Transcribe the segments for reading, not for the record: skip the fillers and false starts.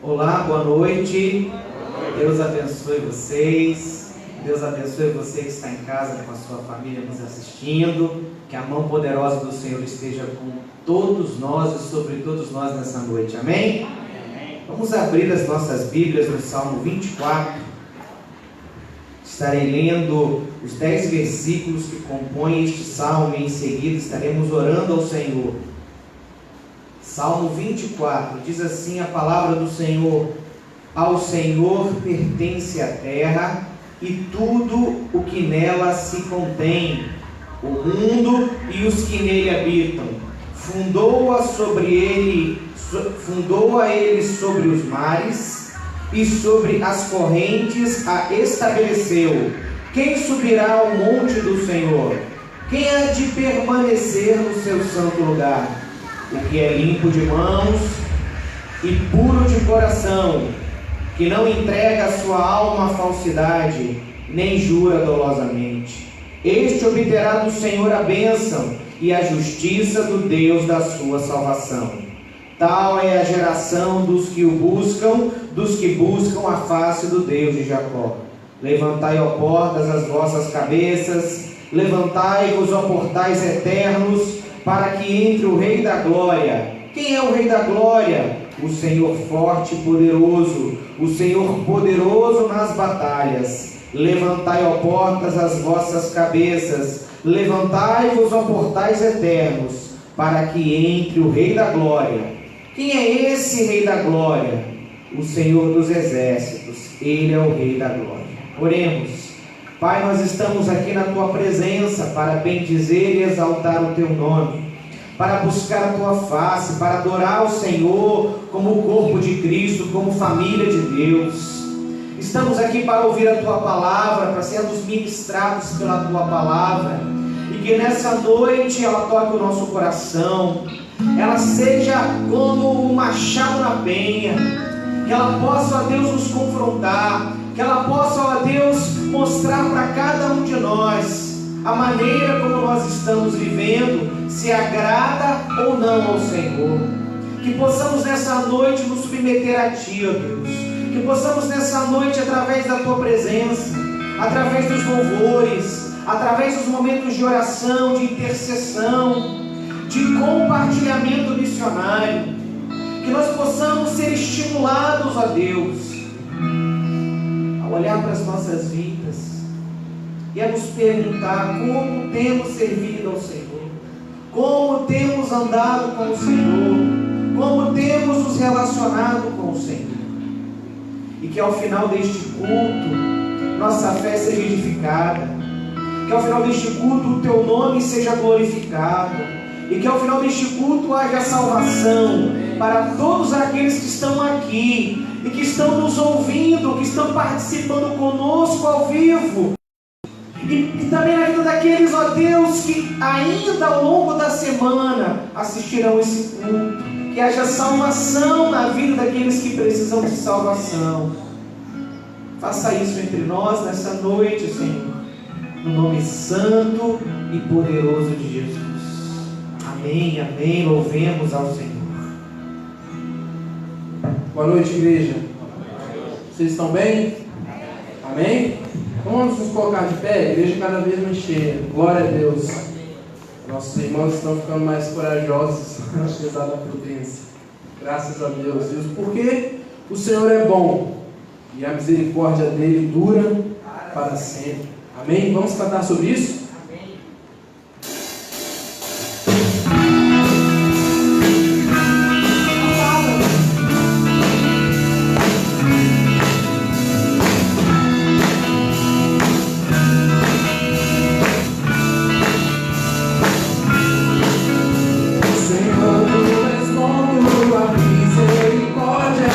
Olá, boa noite. Deus abençoe vocês. Deus abençoe você que está em casa com a sua família nos assistindo. Que a mão poderosa do Senhor esteja com todos nós e sobre todos nós nessa noite. Amém? Vamos abrir as nossas Bíblias no Salmo 24. Estarei lendo os 10 versículos que compõem este salmo e em seguida estaremos orando ao Senhor. Salmo 24, diz assim a palavra do Senhor: ao Senhor pertence a terra e tudo o que nela se contém, o mundo e os que nele habitam. Fundou-a ele sobre os mares e sobre as correntes a estabeleceu. Quem subirá ao monte do Senhor? Quem há de permanecer no seu santo lugar? O que é limpo de mãos e puro de coração, que não entrega a sua alma à falsidade, nem jura dolosamente. Este obterá do Senhor a bênção e a justiça do Deus da sua salvação. Tal é a geração dos que o buscam, dos que buscam a face do Deus de Jacó. Levantai, ó portas, as vossas cabeças, levantai-vos, ó portais eternos, para que entre o Rei da Glória. Quem é o Rei da Glória? O Senhor forte e poderoso, o Senhor poderoso nas batalhas. Levantai, ó portas, as vossas cabeças, levantai-vos, ó portais eternos, para que entre o Rei da Glória. Quem é esse Rei da Glória? O Senhor dos Exércitos, Ele é o Rei da Glória. Oremos. Pai, nós estamos aqui na Tua presença para bendizer e exaltar o Teu nome, para buscar a Tua face, para adorar o Senhor como o corpo de Cristo, como família de Deus. Estamos aqui para ouvir a Tua palavra, para sermos ministrados pela Tua palavra, e que nessa noite ela toque o nosso coração, ela seja como um machado na penha, que ela possa, ó Deus, nos confrontar, que ela possa, ó Deus, mostrar para cada um de nós a maneira como nós estamos vivendo, se agrada ou não ao Senhor. Que possamos nessa noite nos submeter a Ti, ó Deus. Que possamos nessa noite, através da Tua presença, através dos louvores, através dos momentos de oração, de intercessão, de compartilhamento missionário, que nós possamos ser estimulados, ó Deus, a olhar para as nossas vidas e a nos perguntar como temos servido ao Senhor, como temos andado com o Senhor, como temos nos relacionado com o Senhor. E que ao final deste culto nossa fé seja edificada, que ao final deste culto o Teu nome seja glorificado, e que ao final deste culto haja salvação para todos aqueles que estão aqui e que estão nos ouvindo, que estão participando conosco ao vivo, e também na vida daqueles, ó Deus, que ainda ao longo da semana assistirão esse culto. Que haja salvação na vida daqueles que precisam de salvação. Faça isso entre nós nessa noite, Senhor, no nome santo e poderoso de Jesus. Amém, amém. Louvemos ao Senhor. Boa noite, igreja. Vocês estão bem? Amém? Então vamos nos colocar de pé, a igreja cada vez mais cheia. Glória a Deus. Nossos irmãos estão ficando mais corajosos, apesar da prudência. Graças a Deus. Porque o Senhor é bom e a misericórdia dele dura para sempre. Amém? Vamos cantar sobre isso? Senhor, tu és bom, tua misericórdia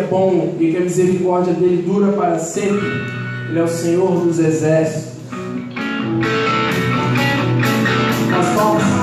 bom e que a misericórdia dele dura para sempre. Ele é o Senhor dos exércitos. As palmas.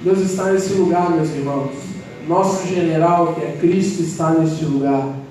Deus está nesse lugar, meus irmãos. Nosso general, que é Cristo, está neste lugar.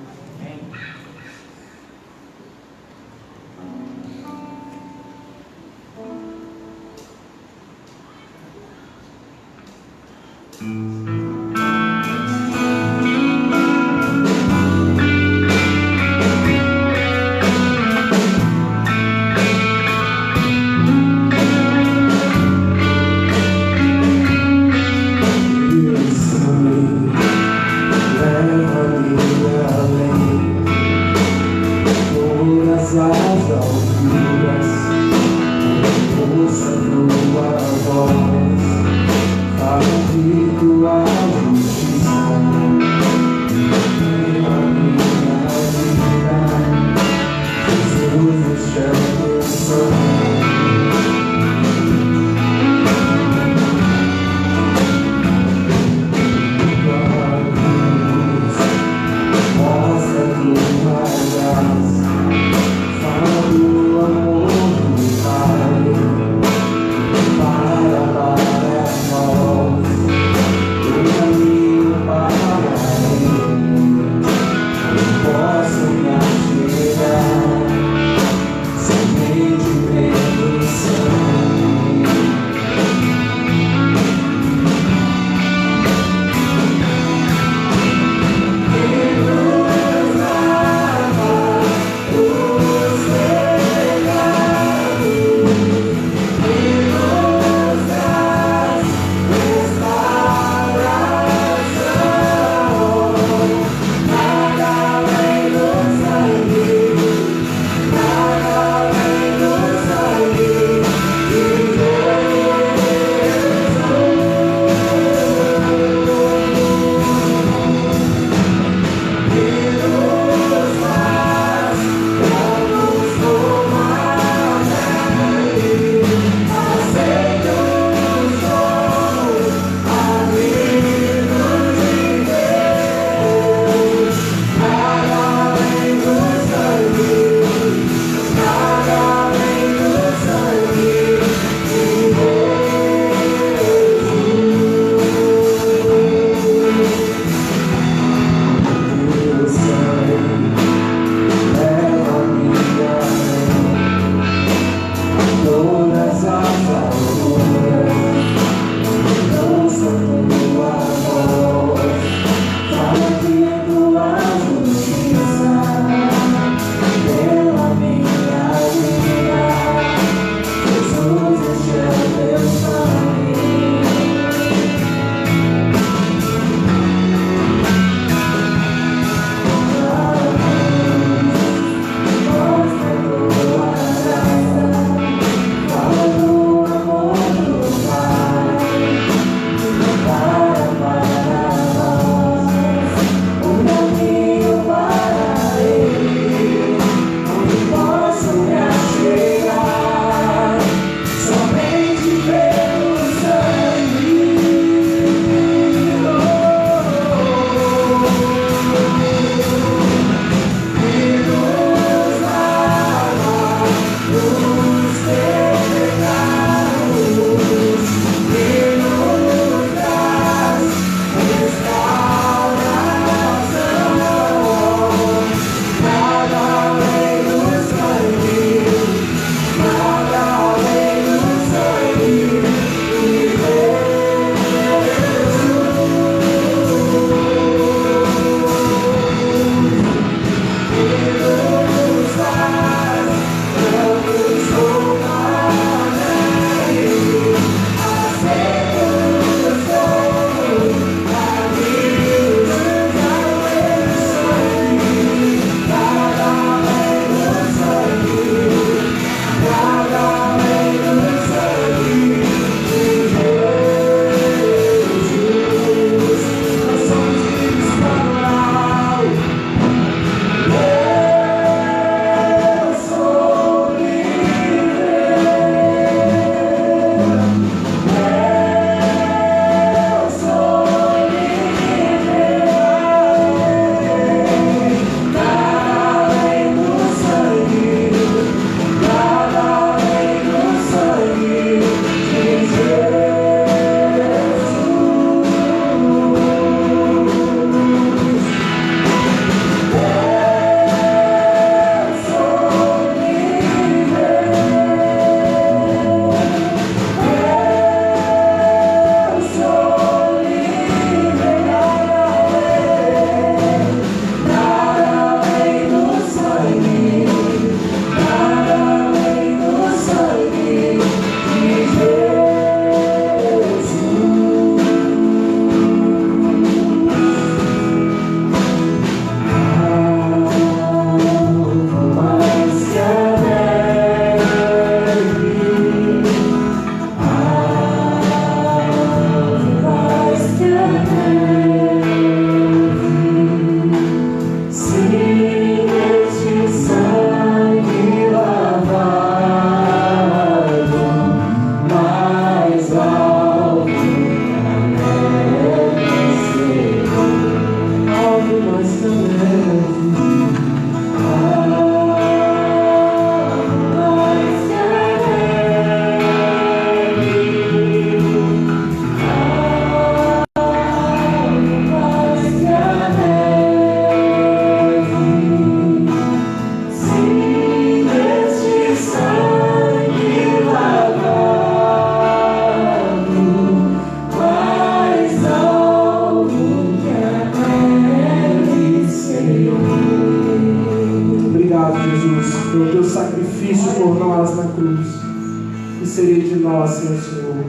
assim ao Senhor.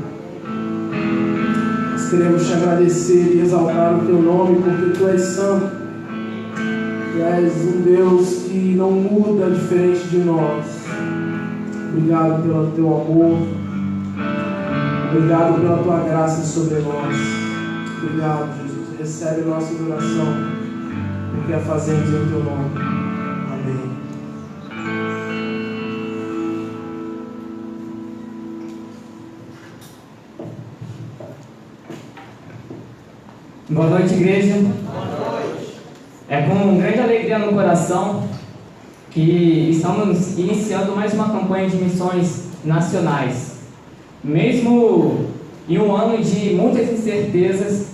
Nós queremos te agradecer e exaltar o teu nome, porque tu és santo. Tu és um Deus que não muda diferente de nós. Obrigado pelo teu amor. Obrigado pela tua graça sobre nós. Obrigado, Jesus. Recebe a nossa adoração, porque a fazemos em teu nome. Amém. Boa noite, igreja. Boa noite. É com grande alegria no coração que estamos iniciando mais uma campanha de missões nacionais. Mesmo em um ano de muitas incertezas,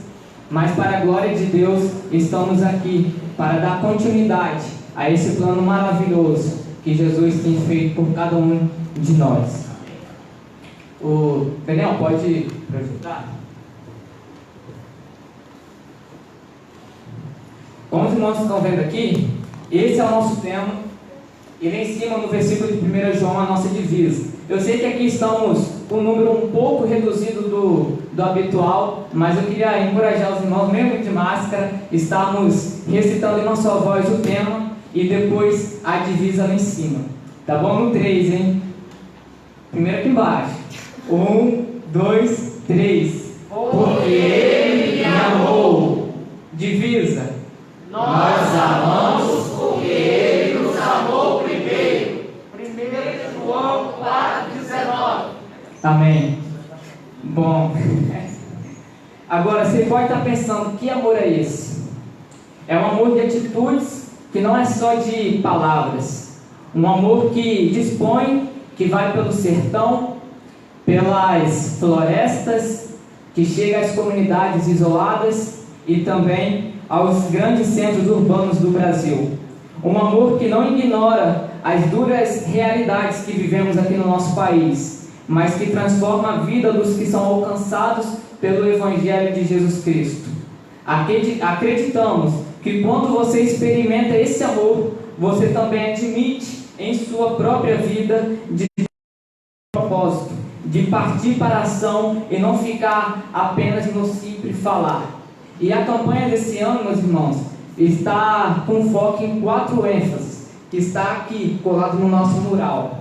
mas para a glória de Deus, estamos aqui para dar continuidade a esse plano maravilhoso que Jesus tem feito por cada um de nós. O Daniel, pode projetar? Como os irmãos estão vendo aqui, esse é o nosso tema, e lá em cima no versículo de 1 João a nossa divisa. Eu sei que aqui estamos com um número um pouco reduzido do habitual, mas eu queria encorajar os irmãos, mesmo de máscara, estarmos recitando em uma só voz o tema e depois a divisa lá em cima. Tá bom? No 3, hein? Primeiro aqui embaixo. 1, 2, 3. Porque Ele me amou. Divisa. Nós amamos porque Ele nos amou primeiro. 1 João 4,19. Amém. Bom, agora você pode estar pensando, que amor é esse? É um amor de atitudes que não é só de palavras. Um amor que dispõe, que vai pelo sertão, pelas florestas, que chega às comunidades isoladas e também aos grandes centros urbanos do Brasil. Um amor que não ignora as duras realidades que vivemos aqui no nosso país, mas que transforma a vida dos que são alcançados pelo Evangelho de Jesus Cristo. Acreditamos que quando você experimenta esse amor, você também admite em sua própria vida de propósito, de partir para a ação e não ficar apenas no simples falar. E a campanha desse ano, meus irmãos, está com foco em 4 ênfases, que está aqui colado no nosso mural,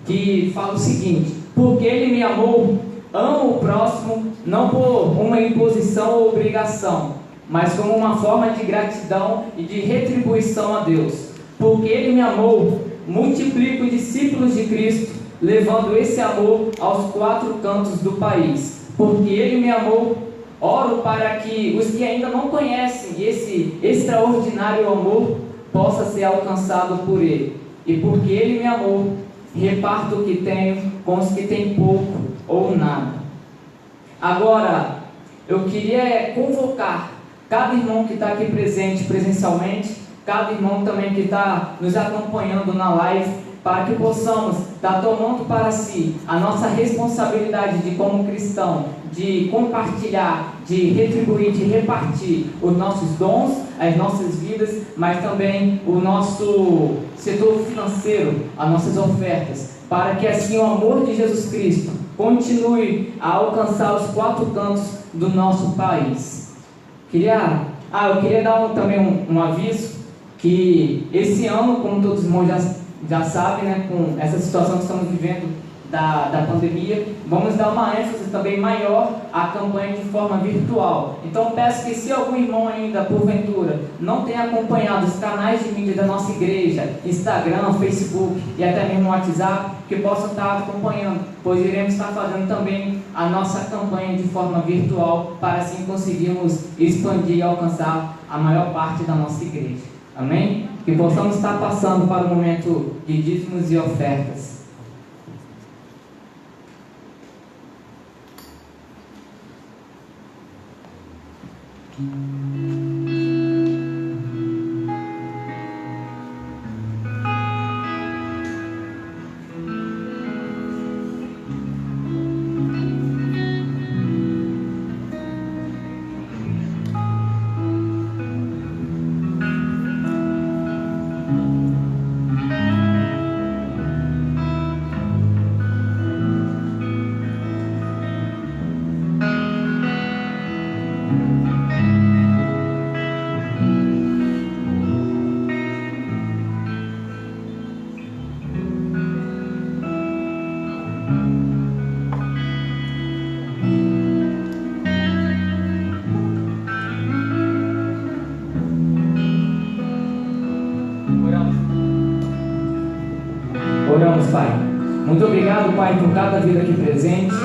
que fala o seguinte: porque Ele me amou, amo o próximo, não por uma imposição ou obrigação, mas como uma forma de gratidão e de retribuição a Deus. Porque Ele me amou, multiplico discípulos de Cristo, levando esse amor aos 4 cantos do país. Porque Ele me amou, oro para que os que ainda não conhecem esse extraordinário amor possa ser alcançado por Ele. E porque Ele me amou, reparto o que tenho com os que têm pouco ou nada. Agora, eu queria convocar cada irmão que está aqui presente presencialmente, cada irmão também que está nos acompanhando na live, para que possamos estar tomando para si a nossa responsabilidade de como cristão, de compartilhar, de retribuir, de repartir os nossos dons, as nossas vidas, mas também o nosso setor financeiro, as nossas ofertas, para que assim o amor de Jesus Cristo continue a alcançar os 4 cantos do nosso país. Eu queria dar também um aviso, que esse ano, como todos os irmãos já sabem, né, com essa situação que estamos vivendo da pandemia, vamos dar uma ênfase também maior à campanha de forma virtual. Então peço que, se algum irmão ainda, porventura, não tenha acompanhado os canais de mídia da nossa igreja, Instagram, Facebook e até mesmo WhatsApp, que possam estar acompanhando, pois iremos estar fazendo também a nossa campanha de forma virtual, para assim conseguirmos expandir e alcançar a maior parte da nossa igreja. Amém? Que possamos estar passando para o momento de dízimos e ofertas. Pai, por cada vida aqui presente.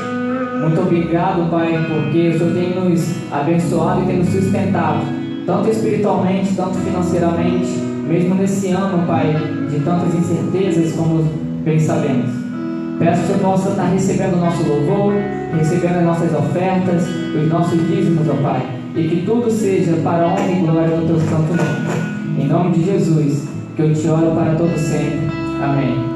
Muito obrigado, Pai, porque o Senhor tem nos abençoado e tem nos sustentado, tanto espiritualmente, tanto financeiramente, mesmo nesse ano, Pai, de tantas incertezas, como bem sabemos. Peço que o Senhor possa estar recebendo o nosso louvor, recebendo as nossas ofertas, os nossos dízimos, ó Pai, e que tudo seja para a honra e glória do Teu santo nome. Em nome de Jesus, que eu te oro para todo sempre. Amém.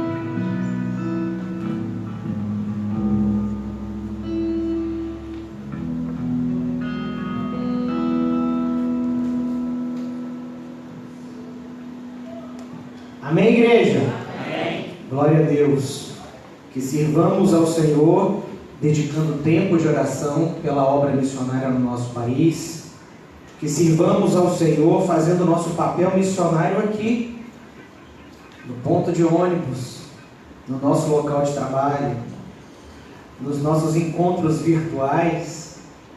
Amém, igreja? Amém. Glória a Deus. Que sirvamos ao Senhor, dedicando tempo de oração pela obra missionária no nosso país. Que sirvamos ao Senhor, fazendo o nosso papel missionário aqui, no ponto de ônibus, no nosso local de trabalho, nos nossos encontros virtuais,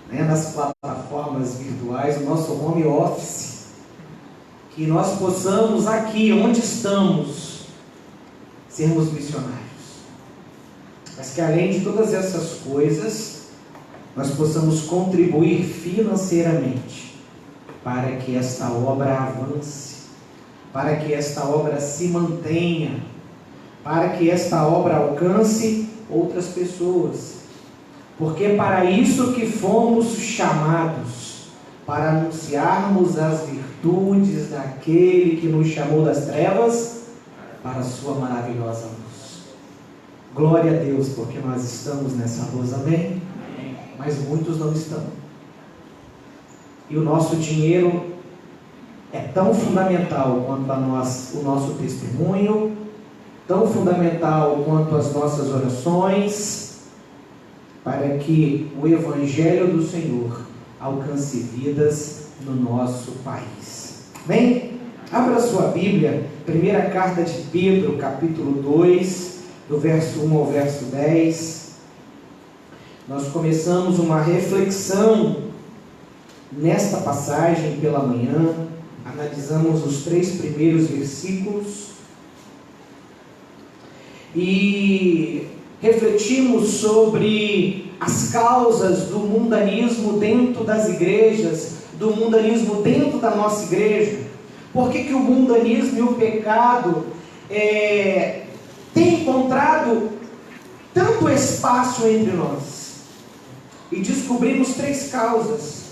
nas plataformas virtuais, o nosso home office. Que nós possamos aqui, onde estamos, sermos missionários. Mas que além de todas essas coisas, nós possamos contribuir financeiramente para que esta obra avance, para que esta obra se mantenha, para que esta obra alcance outras pessoas. Porque é para isso que fomos chamados, para anunciarmos as virtudes daquele que nos chamou das trevas para a sua maravilhosa luz. Glória a Deus, porque nós estamos nessa luz, amém? Mas muitos não estão. E o nosso dinheiro é tão fundamental quanto o nosso testemunho, tão fundamental quanto as nossas orações, para que o Evangelho do Senhor alcance vidas no nosso país. Bem, abra sua Bíblia, primeira carta de Pedro, capítulo 2, do verso 1 ao verso 10. Nós começamos uma reflexão nesta passagem pela manhã, analisamos os 3 primeiros versículos e refletimos sobre as causas do mundanismo dentro das igrejas, do mundanismo dentro da nossa igreja. Por que o mundanismo e o pecado têm encontrado tanto espaço entre nós? E descobrimos 3 causas.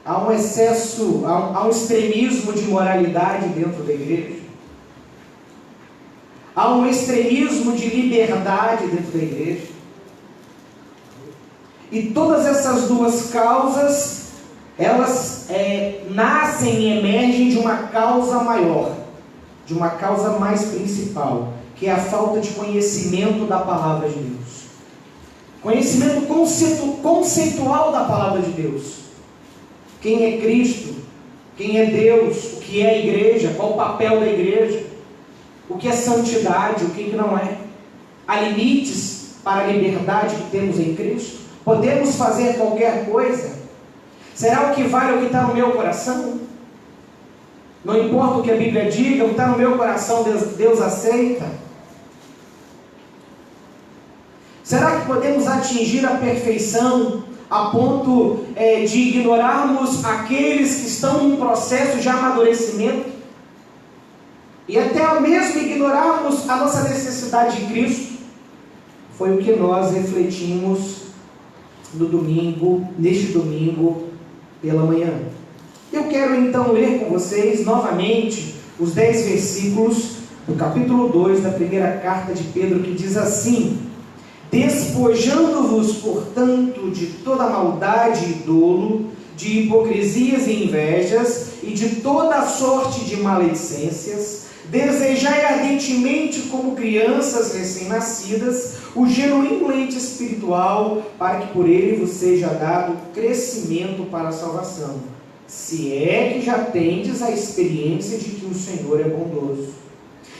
Há um excesso, há um extremismo de moralidade dentro da igreja. Há um extremismo de liberdade dentro da igreja. E todas essas 2 causas, elas nascem e emergem de uma causa maior, de uma causa mais principal, que é a falta de conhecimento da palavra de Deus. Conhecimento conceitual da palavra de Deus. Quem é Cristo? Quem é Deus? O que é a igreja? Qual o papel da igreja? O que é santidade? O que não é? Há limites para a liberdade que temos em Cristo? Podemos fazer qualquer coisa? Será o que vale o que está no meu coração? Não importa o que a Bíblia diga, o que está no meu coração Deus aceita? Será que podemos atingir a perfeição a ponto de ignorarmos aqueles que estão em processo de amadurecimento? E até mesmo ignorarmos a nossa necessidade de Cristo? Foi o que nós refletimos neste domingo pela manhã. Eu quero então ler com vocês novamente os 10 versículos do capítulo 2 da primeira carta de Pedro, que diz assim: despojando-vos, portanto, de toda maldade e dolo, de hipocrisias e invejas, e de toda sorte de maledicências, desejai ardentemente, como crianças recém-nascidas, o genuíno leite espiritual, para que por ele vos seja dado crescimento para a salvação, se é que já tendes a experiência de que o Senhor é bondoso.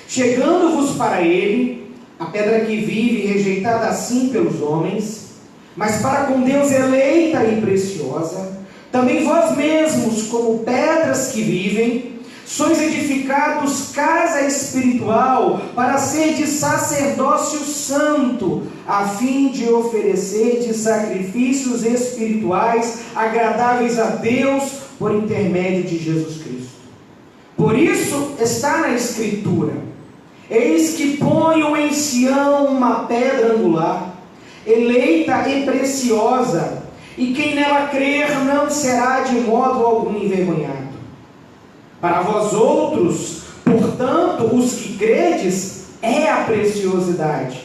Chegando-vos para ele, a pedra que vive, rejeitada assim pelos homens, mas para com Deus eleita e preciosa, também vós mesmos, como pedras que vivem, sois edificados casa espiritual para ser de sacerdócio santo, a fim de oferecer de sacrifícios espirituais agradáveis a Deus por intermédio de Jesus Cristo. Por isso está na Escritura: eis que ponho em Sião uma pedra angular, eleita e preciosa, e quem nela crer não será de modo algum envergonhado. Para vós outros, portanto, os que credes, é a preciosidade,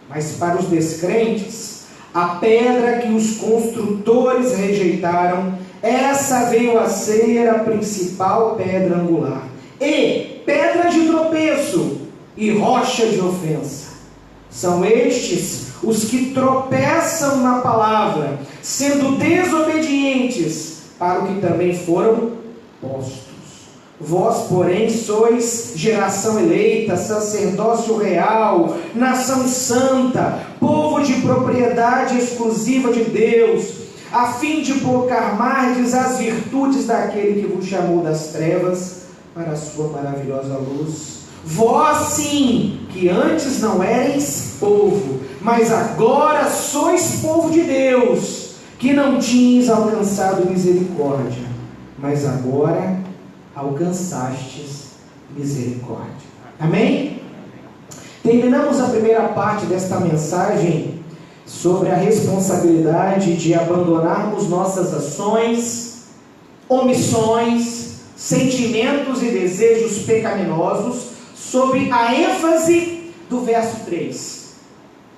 mas para os descrentes, a pedra que os construtores rejeitaram, essa veio a ser a principal pedra angular, e pedra de tropeço e rocha de ofensa. São estes os que tropeçam na palavra, sendo desobedientes para o que também foram postos. Vós, porém, sois geração eleita, sacerdócio real, nação santa, povo de propriedade exclusiva de Deus, a fim de proclamardes as virtudes daquele que vos chamou das trevas para a sua maravilhosa luz. Vós sim, que antes não erais povo, mas agora sois povo de Deus, que não tinhas alcançado misericórdia, mas agora alcançastes misericórdia. Amém? Terminamos a primeira parte desta mensagem sobre a responsabilidade de abandonarmos nossas ações, omissões, sentimentos e desejos pecaminosos, sob a ênfase do verso 3.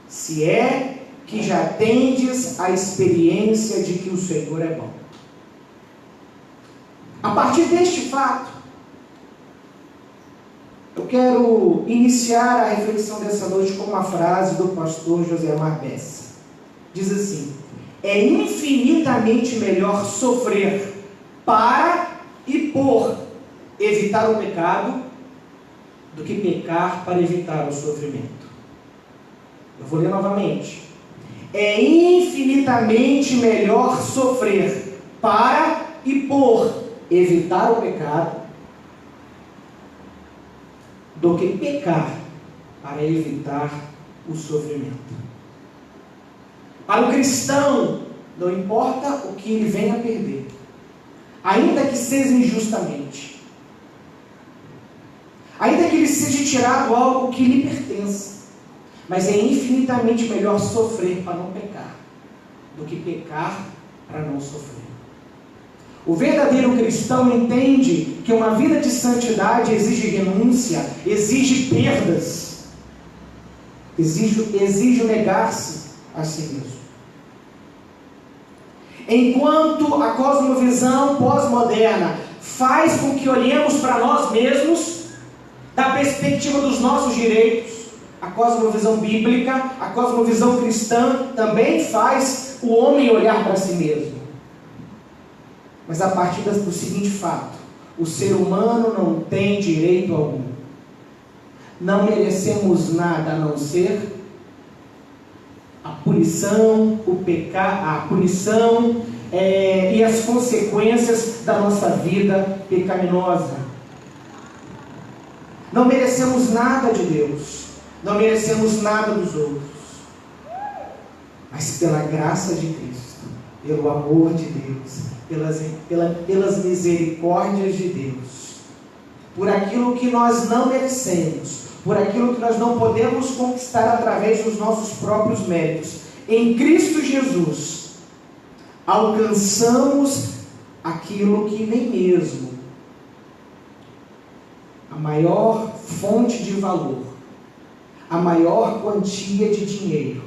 Se é que já tendes a experiência de que o Senhor é bom. A partir deste fato, eu quero iniciar a reflexão dessa noite com uma frase do pastor Josemar Bessa. Diz assim: é infinitamente melhor sofrer para e por evitar o pecado do que pecar para evitar o sofrimento. Eu vou ler novamente. É infinitamente melhor sofrer para e por evitar o pecado do que pecar para evitar o sofrimento. Para o cristão, não importa o que ele venha a perder, ainda que seja injustamente, ainda que lhe seja tirado algo que lhe pertence, mas é infinitamente melhor sofrer para não pecar do que pecar para não sofrer. O verdadeiro cristão entende que uma vida de santidade exige renúncia, exige perdas, exige negar-se a si mesmo. Enquanto a cosmovisão pós-moderna faz com que olhemos para nós mesmos da perspectiva dos nossos direitos, a cosmovisão bíblica, a cosmovisão cristã também faz o homem olhar para si mesmo. Mas a partir do seguinte fato: o ser humano não tem direito algum. Não merecemos nada a não ser a punição, o pecado, a punição e as consequências da nossa vida pecaminosa. Não merecemos nada de Deus, não merecemos nada dos outros, mas pela graça de Cristo, pelo amor de Deus, pelas misericórdias de Deus, por aquilo que nós não merecemos, por aquilo que nós não podemos conquistar através dos nossos próprios méritos, em Cristo Jesus, alcançamos aquilo que nem mesmo a maior fonte de valor, a maior quantia de dinheiro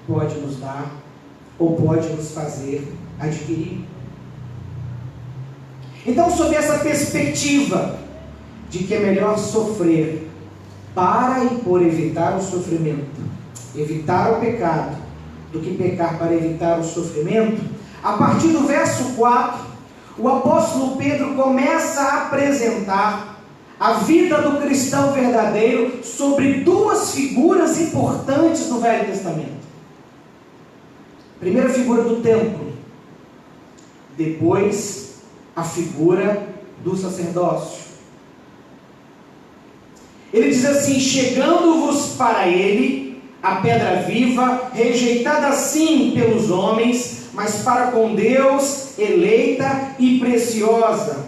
pode nos dar ou pode nos fazer adquirir. Então, sob essa perspectiva de que é melhor sofrer para e por evitar o sofrimento, evitar o pecado, do que pecar para evitar o sofrimento, a partir do verso 4, o apóstolo Pedro começa a apresentar a vida do cristão verdadeiro sobre duas figuras importantes do Velho Testamento. Primeira figura do templo, depois a figura do sacerdócio. Ele diz assim: chegando-vos para ele a pedra viva, rejeitada sim pelos homens, mas para com Deus eleita e preciosa.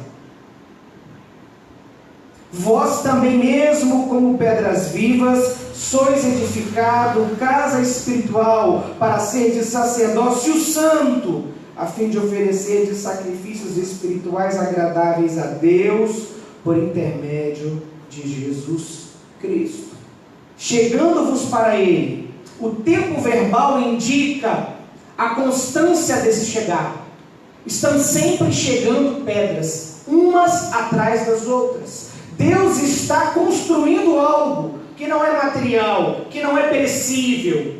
Vós também mesmo, como pedras vivas, sois edificado casa espiritual, para ser de sacerdócio santo, a fim de oferecer de sacrifícios espirituais agradáveis a Deus, por intermédio de Jesus Cristo. Chegando-vos para ele. O tempo verbal indica a constância desse chegar. Estão sempre chegando pedras, umas atrás das outras. Deus está construindo algo que não é material, que não é perecível,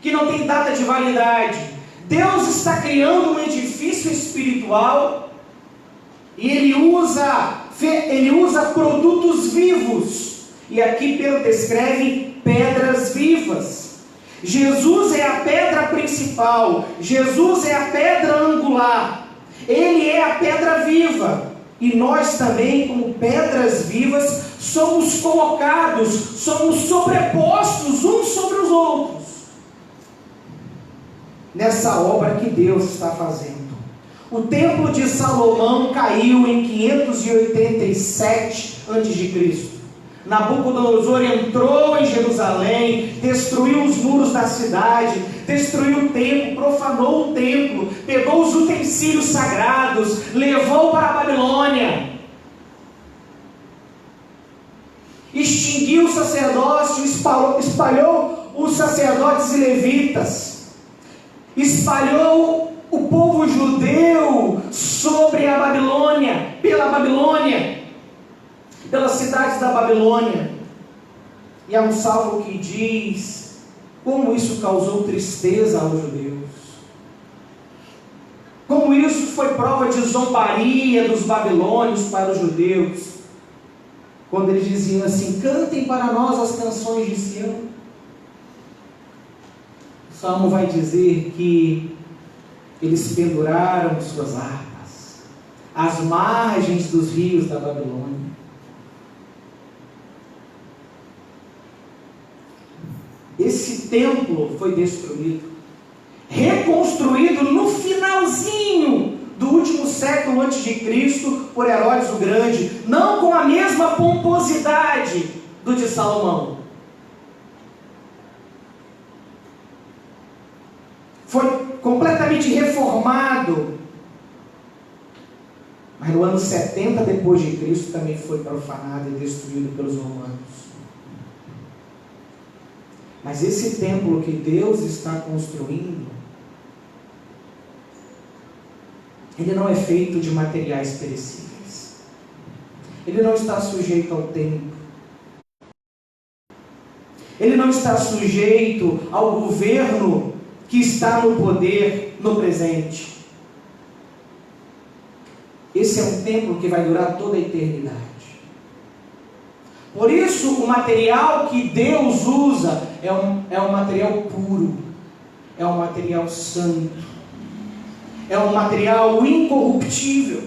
que não tem data de validade. Deus está criando um edifício espiritual e Ele usa produtos vivos. E aqui Pedro descreve pedras vivas. Jesus é a pedra principal, Jesus é a pedra angular, Ele é a pedra viva. E nós também, como pedras vivas, somos colocados, somos sobrepostos uns sobre os outros, nessa obra que Deus está fazendo. O templo de Salomão caiu em 587 a.C. Nabucodonosor entrou em Jerusalém, destruiu os muros da cidade, destruiu o templo, profanou o templo, pegou os utensílios sagrados, levou para a Babilônia, extinguiu o sacerdócio, espalhou os sacerdotes e levitas, espalhou o povo judeu sobre a Babilônia, pelas cidades da Babilônia. E há um salmo que diz como isso causou tristeza aos judeus, como isso foi prova de zombaria dos babilônios para os judeus, quando eles diziam assim: cantem para nós as canções de Sião. O salmo vai dizer que eles penduraram suas harpas às margens dos rios da Babilônia. Esse templo foi destruído, reconstruído no finalzinho do último século antes de Cristo por Herodes o Grande, não com a mesma pomposidade do de Salomão. Foi completamente reformado, mas no ano 70 depois de Cristo também foi profanado e destruído pelos romanos. Mas esse templo que Deus está construindo, ele não é feito de materiais perecíveis. Ele não está sujeito ao tempo. Ele não está sujeito ao governo que está no poder no presente. Esse é um templo que vai durar toda a eternidade. Por isso, o material que Deus usa é um material puro, é um material santo, é um material incorruptível.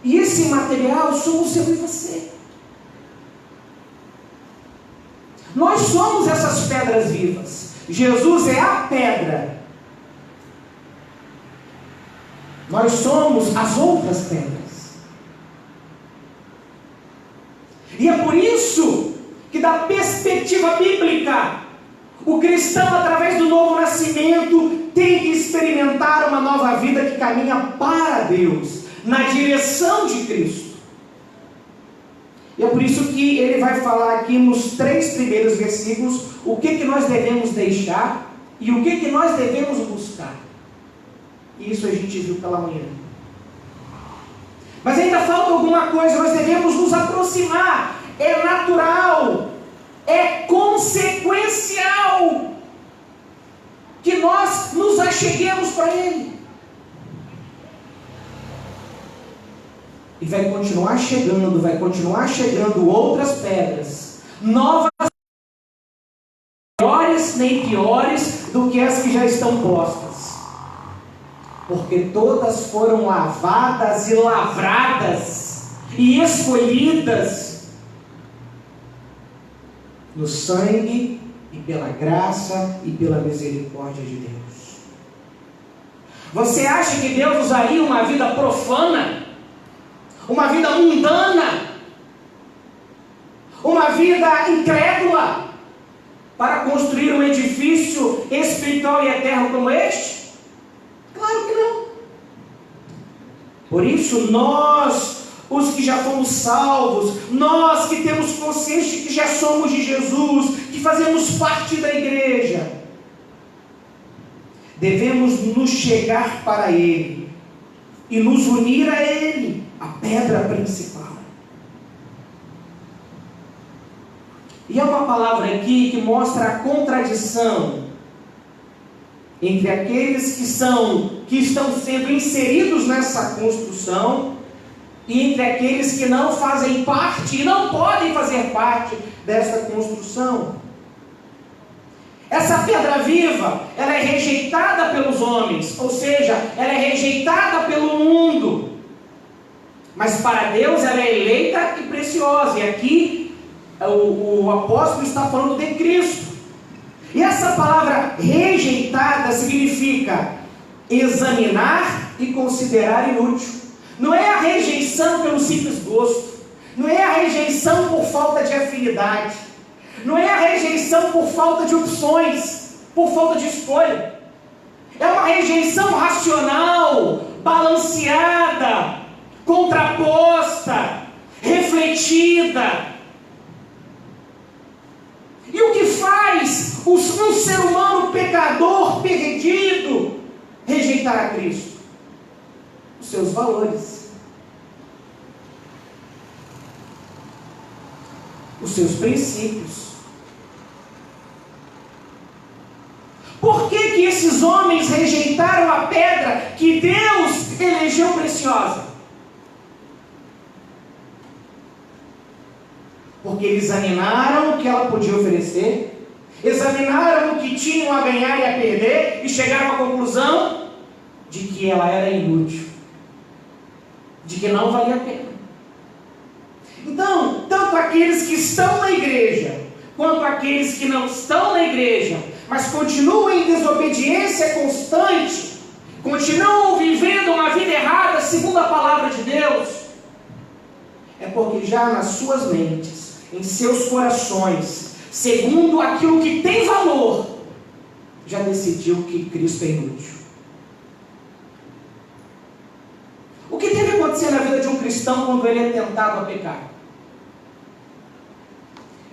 E esse material somos eu e você. Nós somos essas pedras vivas. Jesus é a pedra. Nós somos as outras pedras. E é por isso que, da perspectiva bíblica, o cristão, através do novo nascimento, tem que experimentar uma nova vida que caminha para Deus, na direção de Cristo. E é por isso que ele vai falar aqui nos 3 primeiros versículos o que nós devemos deixar e o que nós devemos buscar. E isso a gente viu pela manhã. Mas ainda falta alguma coisa. Nós devemos nos aproximar. É natural, é consequencial que nós nos acheguemos para Ele. E vai continuar chegando outras pedras, novas, melhores nem piores do que as que já estão postas. porque todas foram lavadas e lavradas e escolhidas no sangue e pela graça e pela misericórdia de Deus. Você acha que Deus usaria uma vida profana, uma vida mundana, uma vida incrédula para construir um edifício espiritual e eterno como este? Claro que não. Por isso nós, os que já fomos salvos, nós que temos consciência de que já somos de Jesus, que fazemos parte da igreja, devemos nos chegar para Ele e nos unir a Ele, a pedra principal. E há uma palavra aqui que mostra a contradição entre aqueles que estão sendo inseridos nessa construção e entre aqueles que não fazem parte e não podem fazer parte dessa construção. Essa pedra viva, ela é rejeitada pelos homens, ou seja, ela é rejeitada pelo mundo. Mas para Deus ela é eleita e preciosa. E aqui o apóstolo está falando de Cristo. E essa palavra rejeitada significa examinar e considerar inútil. Não é a rejeição pelo simples gosto, não é a rejeição por falta de afinidade, não é a rejeição por falta de opções, por falta de escolha. É uma rejeição racional, balanceada, contraposta, refletida. E o que faz um ser humano pecador, perdido, rejeitar a Cristo? Os seus valores, os seus princípios. Por que esses homens rejeitaram a pedra que Deus elegeu preciosa? Porque eles examinaram o que ela podia oferecer, examinaram o que tinham a ganhar e a perder, e chegaram à conclusão de que ela era inútil, de que não valia a pena. Então, tanto aqueles que estão na igreja, quanto aqueles que não estão na igreja, mas continuam em desobediência constante, continuam vivendo uma vida errada segundo a palavra de Deus, é porque já nas suas mentes, em seus corações, segundo aquilo que tem valor, já decidiu que Cristo é inútil. O que deve acontecer na vida de um cristão quando ele é tentado a pecar?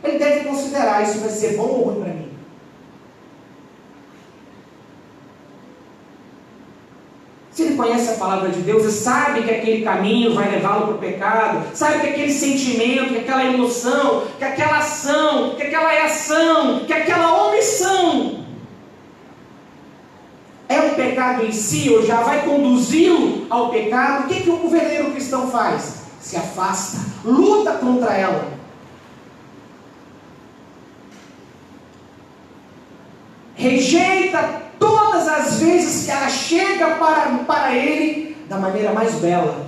Ele deve considerar: isso vai ser bom ou ruim para mim? Se ele conhece a palavra de Deus e sabe que aquele caminho vai levá-lo para o pecado, sabe que aquele sentimento, que aquela emoção, que aquela ação, que aquela reação, que aquela omissão é um pecado em si, ou já vai conduzi-lo ao pecado, o que o verdadeiro cristão faz? Se afasta, luta contra ela. Rejeita todas as vezes que ela chega para ele da maneira mais bela,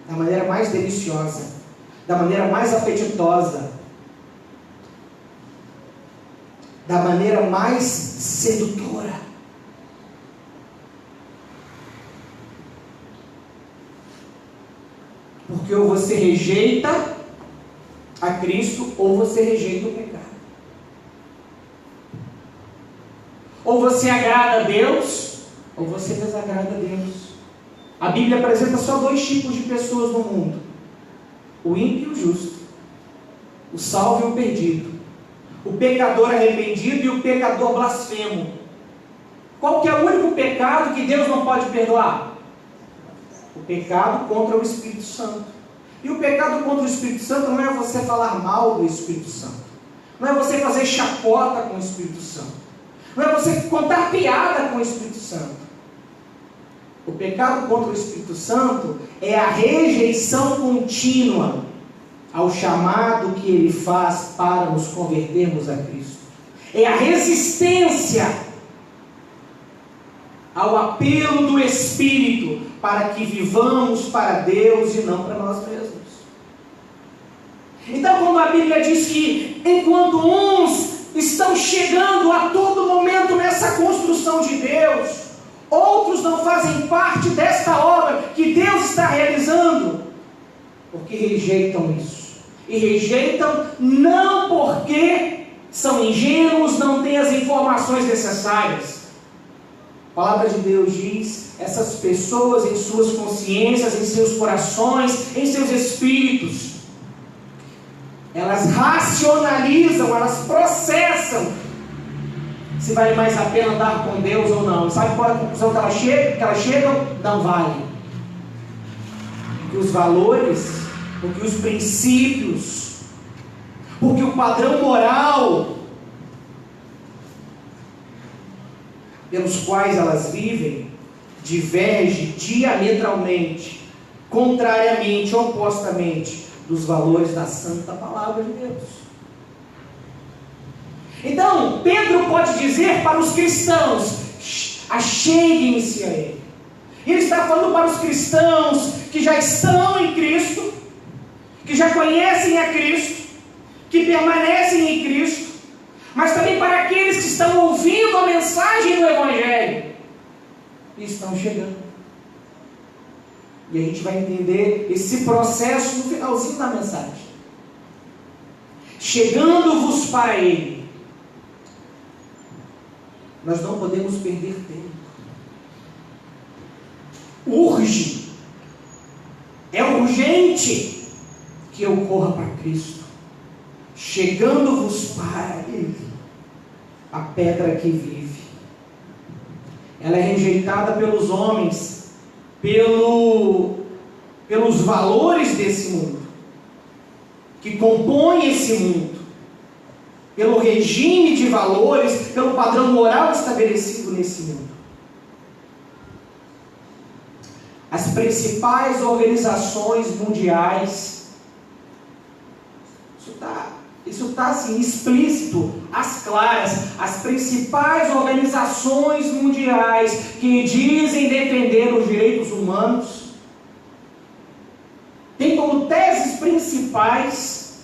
da maneira mais deliciosa, da maneira mais apetitosa, da maneira mais sedutora. Porque ou você rejeita a Cristo, ou você rejeita o pecado. Ou você agrada a Deus, ou você desagrada a Deus. A Bíblia apresenta só dois tipos de pessoas no mundo: o ímpio e o justo, o salvo e o perdido, o pecador arrependido e o pecador blasfemo. Qual que é o único pecado que Deus não pode perdoar? O pecado contra o Espírito Santo. E o pecado contra o Espírito Santo não é você falar mal do Espírito Santo, não é você fazer chacota com o Espírito Santo, não é você contar piada com o Espírito Santo. O pecado contra o Espírito Santo é a rejeição contínua ao chamado que Ele faz para nos convertermos a Cristo. É a resistência ao apelo do Espírito, para que vivamos para Deus e não para nós mesmos. Então, quando a Bíblia diz que enquanto uns estão chegando a todo momento nessa construção de Deus, outros não fazem parte desta obra que Deus está realizando, porque rejeitam isso. E rejeitam não porque são ingênuos, não têm as informações necessárias. A palavra de Deus diz, essas pessoas em suas consciências, em seus corações, em seus espíritos, elas racionalizam, elas processam se vale mais a pena andar com Deus ou não. Sabe qual é a conclusão que elas chegam? Não vale. Porque os valores, porque os princípios, porque o padrão moral pelos quais elas vivem diverge diametralmente, contrariamente, opostamente dos valores da santa palavra de Deus. Então, Pedro pode dizer para os cristãos: acheguem-se a Ele. Ele está falando para os cristãos que já estão em Cristo, que já conhecem a Cristo, que permanecem em Cristo, mas também para aqueles que estão ouvindo a mensagem do Evangelho e estão chegando. E a gente vai entender esse processo no finalzinho da mensagem. Chegando-vos para Ele. Nós não podemos perder tempo. Urge. É urgente que eu corra para Cristo. Chegando-vos para Ele. A pedra que vive. Ela é rejeitada pelos homens, pelos valores desse mundo, que compõem esse mundo, pelo regime de valores, pelo padrão moral estabelecido nesse mundo. As principais organizações mundiais, isso está assim, explícito, às claras, as principais organizações mundiais que dizem defender os direitos humanos, têm como teses principais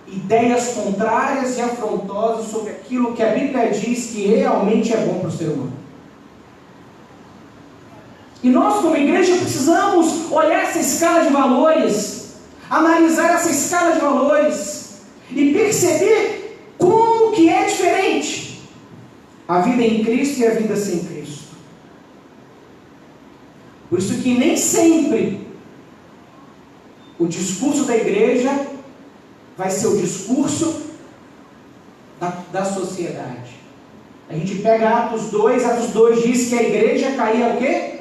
ideias contrárias e afrontosas sobre aquilo que a Bíblia diz que realmente é bom para o ser humano. E nós, como igreja, precisamos olhar essa escala de valores, analisar essa escala de valores e perceber como que é diferente a vida em Cristo e a vida sem Cristo. Por isso que nem sempre o discurso da igreja vai ser o discurso da sociedade. A gente pega Atos 2 diz que a igreja caía o quê?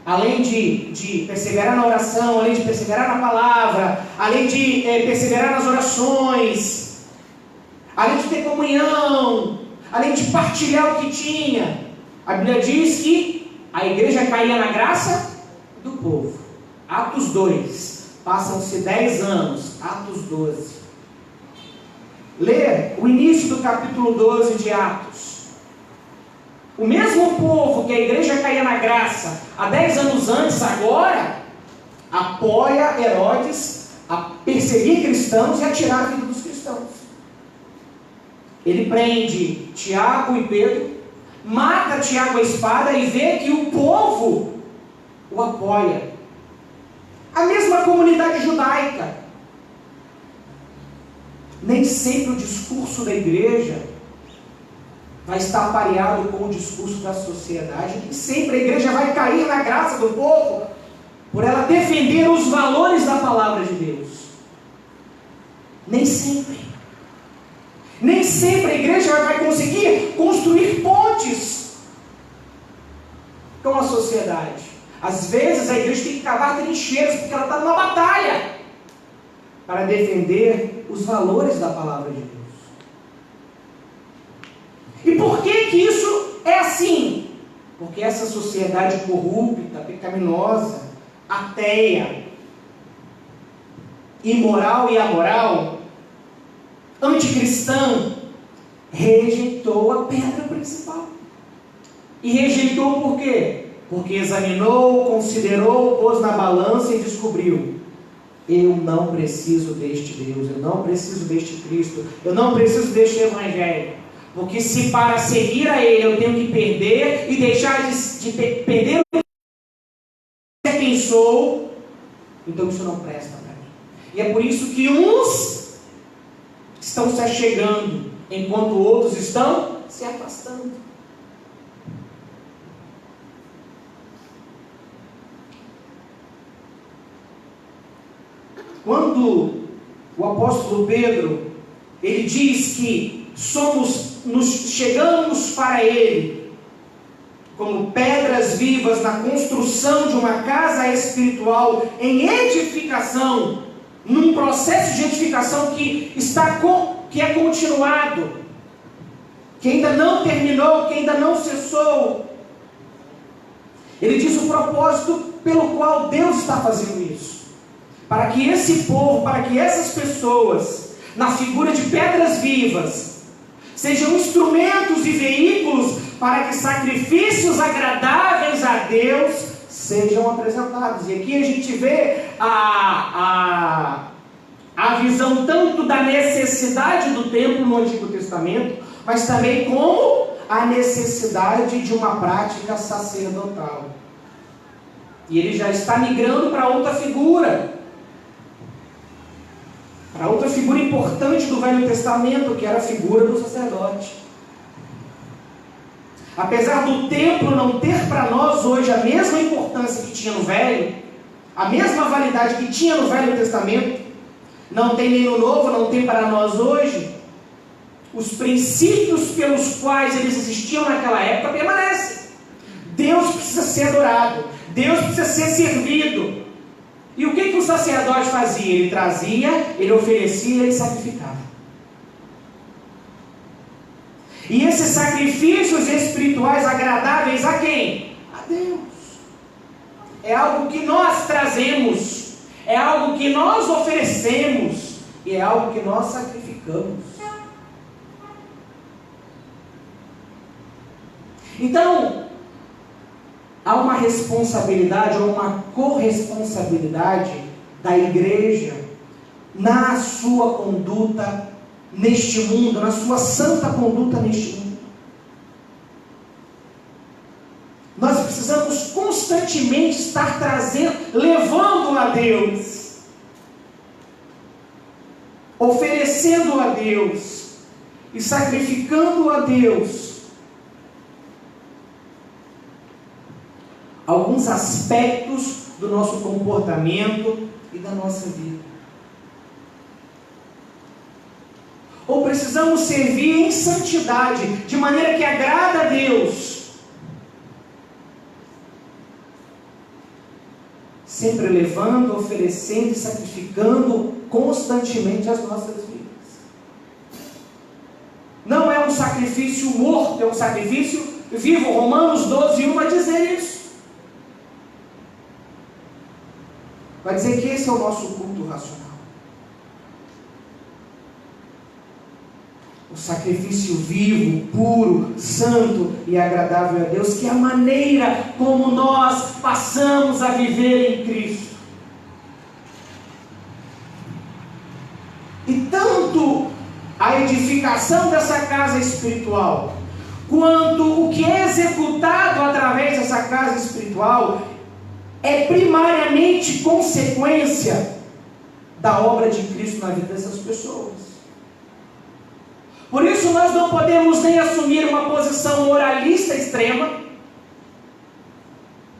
Além de perseverar na oração, além de perseverar na palavra, além de perseverar nas orações, além de ter comunhão, além de partilhar o que tinha, a Bíblia diz que a igreja caía na graça do povo. Atos 2, passam-se 10 anos, Atos 12. Lê o início do capítulo 12 de Atos. O mesmo povo que a igreja caía na graça há 10 anos antes, agora apoia Herodes a perseguir cristãos e a tirar a vida dos cristãos. Ele prende Tiago e Pedro, mata Tiago à espada e vê que o povo o apoia. A mesma comunidade judaica. Nem sempre o discurso da igreja vai estar pareado com o discurso da sociedade. Nem sempre a igreja vai cair na graça do povo por ela defender os valores da palavra de Deus. Nem sempre. Nem sempre a igreja vai conseguir construir pontes com a sociedade. Às vezes a igreja tem que cavar trincheiras porque ela está numa batalha para defender os valores da palavra de Deus. E por que isso é assim? Porque essa sociedade corrupta, pecaminosa, ateia, imoral e amoral, anticristã, rejeitou a pedra principal, E rejeitou por quê? Porque examinou, considerou, pôs na balança e descobriu: eu não preciso deste Deus, eu não preciso deste Cristo, eu não preciso deste Evangelho. Porque se para seguir a Ele eu tenho que perder e deixar de perder quem sou, então isso não presta para mim. E é por isso que uns estão se achegando, enquanto outros estão se afastando. Quando o apóstolo Pedro, ele diz que chegamos para Ele como pedras vivas na construção de uma casa espiritual em edificação, num processo de edificação que é continuado, que ainda não terminou, que ainda não cessou. Ele diz o propósito pelo qual Deus está fazendo isso. Para que esse povo, para que essas pessoas, na figura de pedras vivas, sejam instrumentos e veículos para que sacrifícios agradáveis a Deus sejam apresentados. E aqui a gente vê a visão tanto da necessidade do templo no Antigo Testamento, mas também como a necessidade de uma prática sacerdotal. E ele já está migrando para outra figura. Para outra figura importante do Velho Testamento, que era a figura do sacerdote. Apesar do templo não ter para nós hoje a mesma importância que tinha no Velho, a mesma validade que tinha no Velho Testamento, não tem nem no Novo, não tem para nós hoje, os princípios pelos quais eles existiam naquela época permanecem. Deus precisa ser adorado, Deus precisa ser servido. E o que o sacerdote fazia? Ele trazia, ele oferecia, ele sacrificava. E esses sacrifícios espirituais agradáveis a quem? A Deus. É algo que nós trazemos, é algo que nós oferecemos, e é algo que nós sacrificamos. Então, há uma responsabilidade ou uma corresponsabilidade da igreja na sua conduta neste mundo, na sua santa conduta neste mundo. Nós precisamos constantemente estar levando a Deus, oferecendo a Deus e sacrificando a Deus alguns aspectos do nosso comportamento e da nossa vida. Ou precisamos servir em santidade, de maneira que agrada a Deus, sempre levando, oferecendo e sacrificando constantemente as nossas vidas. Não é um sacrifício morto, é um sacrifício vivo. Romanos 12:1 vai dizer isso. Vai dizer que esse é o nosso culto racional. O sacrifício vivo, puro, santo e agradável a Deus, que é a maneira como nós passamos a viver em Cristo. E tanto a edificação dessa casa espiritual, quanto o que é executado através dessa casa espiritual, é primariamente consequência da obra de Cristo na vida dessas pessoas. Por isso nós não podemos nem assumir uma posição moralista extrema,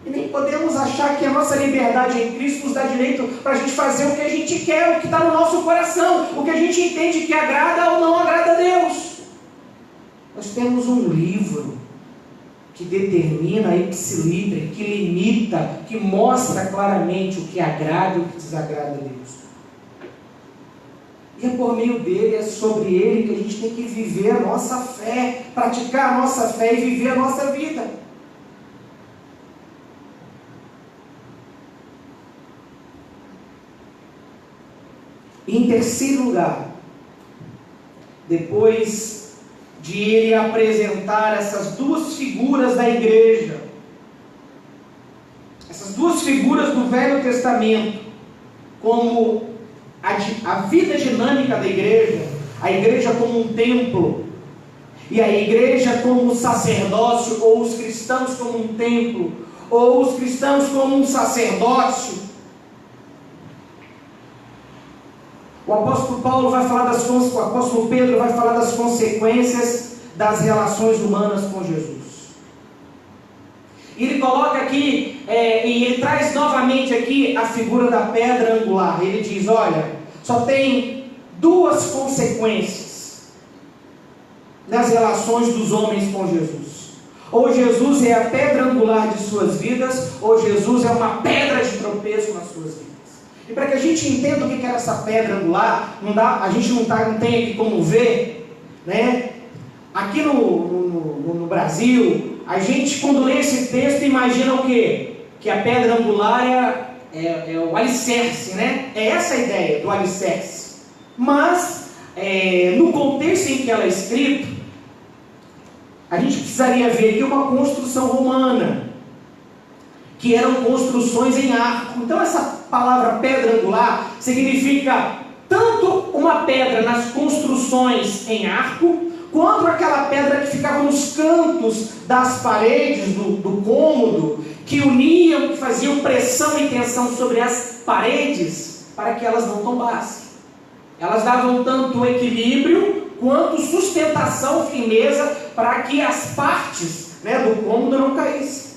e nem podemos achar que a nossa liberdade em Cristo nos dá direito para a gente fazer o que a gente quer, o que está no nosso coração, o que a gente entende que agrada ou não agrada a Deus. Nós temos um livro que determina, ipsiliter, que limita, que mostra claramente o que agrada e o que desagrada a Deus. E é por meio dele, é sobre ele que a gente tem que viver a nossa fé, praticar a nossa fé e viver a nossa vida. E em terceiro lugar, depois de ele apresentar essas duas figuras da igreja, essas duas figuras do Velho Testamento, como a vida dinâmica da igreja, a igreja como um templo, e a igreja como um sacerdócio, ou os cristãos como um templo, ou os cristãos como um sacerdócio. O apóstolo Paulo vai falar o apóstolo Pedro vai falar das consequências das relações humanas com Jesus. E ele coloca aqui, e ele traz novamente aqui a figura da pedra angular. Ele diz, olha, só tem duas consequências nas relações dos homens com Jesus. Ou Jesus é a pedra angular de suas vidas, ou Jesus é uma pedra de tropeço nas suas vidas. E para que a gente entenda o que é essa pedra angular, a gente não tem aqui como ver, né? Aqui no Brasil, a gente, quando lê esse texto, imagina o quê? Que a pedra angular é o alicerce, né? É essa a ideia do alicerce. Mas, no contexto em que ela é escrita, a gente precisaria ver aqui uma construção romana, que eram construções em arco. Então essa palavra pedra angular significa tanto uma pedra nas construções em arco, quanto aquela pedra que ficava nos cantos das paredes do cômodo, que uniam, que faziam pressão e tensão sobre as paredes, para que elas não tombassem. Elas davam tanto equilíbrio, quanto sustentação, firmeza, para que as partes, né, do cômodo não caíssem.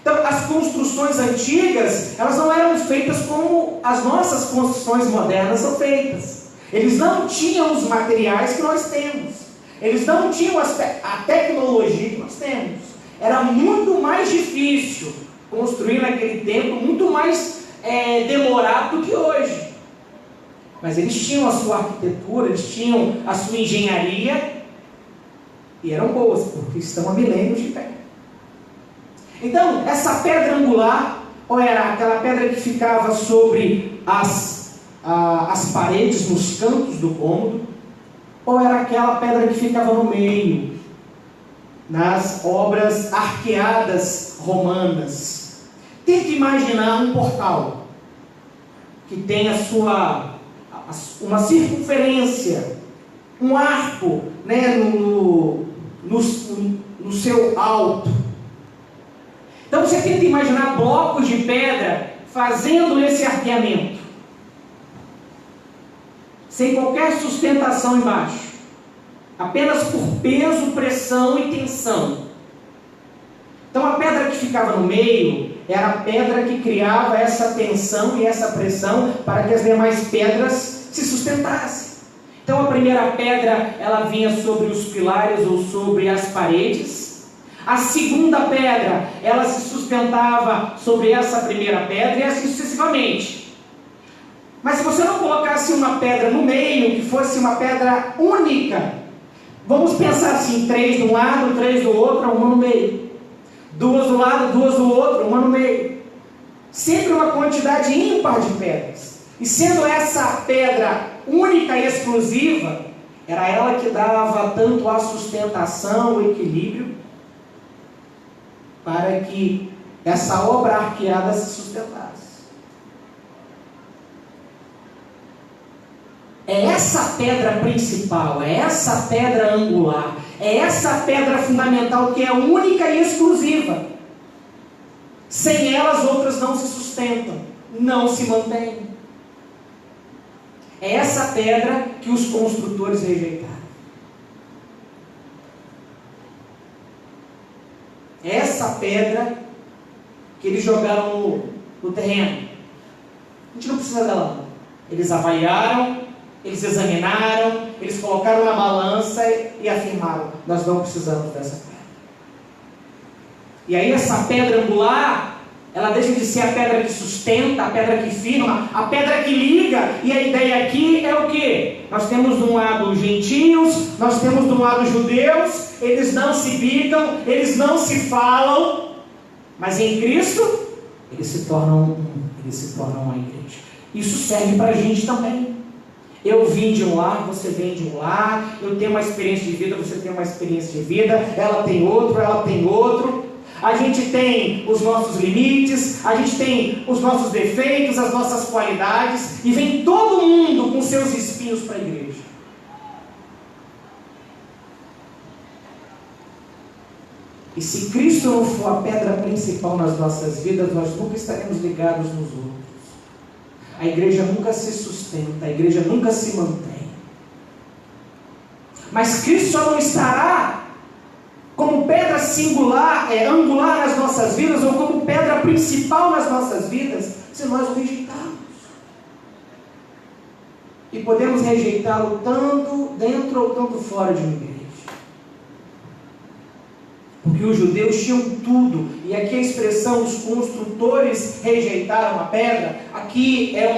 Então, as construções antigas, elas não eram feitas como as nossas construções modernas são feitas. Eles não tinham os materiais que nós temos. Eles não tinham a tecnologia que nós temos. Era muito mais difícil construir naquele tempo, muito mais demorado do que hoje. Mas eles tinham a sua arquitetura, eles tinham a sua engenharia, e eram boas, porque estão há milênios de pé. Então, essa pedra angular, ou era aquela pedra que ficava sobre as paredes, nos cantos do cômodo, ou era aquela pedra que ficava no meio, nas obras arqueadas romanas. Tente imaginar um portal que tem uma circunferência, um arco, né, no seu alto. Então você tenta imaginar blocos de pedra fazendo esse arqueamento, sem qualquer sustentação embaixo, apenas por peso, pressão e tensão. Então a pedra que ficava no meio era a pedra que criava essa tensão e essa pressão para que as demais pedras se sustentassem. Então a primeira pedra, ela vinha sobre os pilares ou sobre as paredes. A segunda pedra, ela se sustentava sobre essa primeira pedra e assim sucessivamente. Mas se você não colocasse uma pedra no meio, que fosse uma pedra única, vamos pensar assim, 3 de um lado, 3 do outro, uma no meio. 2 do lado, 2 do outro, uma no meio. Sempre uma quantidade ímpar de pedras. E sendo essa pedra única e exclusiva, era ela que dava tanto a sustentação, o equilíbrio, para que essa obra arqueada se sustentasse. É essa pedra principal, é essa pedra angular, é essa pedra fundamental que é única e exclusiva. Sem ela as outras não se sustentam, não se mantêm. É essa pedra que os construtores rejeitaram. É essa pedra que eles jogaram no terreno. A gente não precisa dela. Eles avaliaram, eles examinaram, eles colocaram na balança e afirmaram: nós não precisamos dessa pedra. E aí essa pedra angular, ela deixa de ser a pedra que sustenta, a pedra que firma, a pedra que liga. E a ideia aqui é o quê? Nós temos de um lado gentios, nós temos de um lado judeus, eles não se bicam, eles não se falam, mas em Cristo eles se tornam uma igreja. Isso serve para a gente também. Eu vim de um lar, você vem de um lar. Eu tenho uma experiência de vida, você tem uma experiência de vida. Ela tem outro, ela tem outro. A gente tem os nossos limites, a gente tem os nossos defeitos, as nossas qualidades. E vem todo mundo com seus espinhos para a igreja. E se Cristo não for a pedra principal nas nossas vidas, nós nunca estaremos ligados nos outros. A igreja nunca se sustenta, a igreja nunca se mantém. Mas Cristo só não estará como pedra angular nas nossas vidas, ou como pedra principal nas nossas vidas, se nós o rejeitarmos. E podemos rejeitá-lo tanto dentro ou tanto fora de uma igreja. Porque os judeus tinham tudo, e aqui a expressão os construtores rejeitaram a pedra, aqui é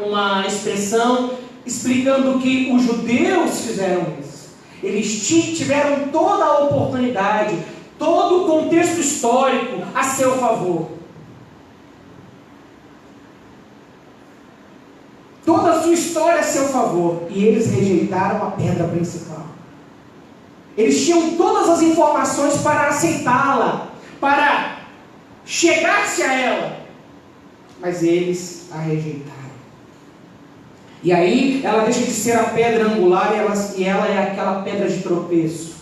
uma expressão explicando que os judeus fizeram isso. Eles tiveram toda a oportunidade, todo o contexto histórico a seu favor. Toda a sua história a seu favor, e eles rejeitaram a pedra principal. Eles tinham todas as informações para aceitá-la, para chegar-se a ela, mas eles a rejeitaram. E aí ela deixa de ser a pedra angular e ela é aquela pedra de tropeço,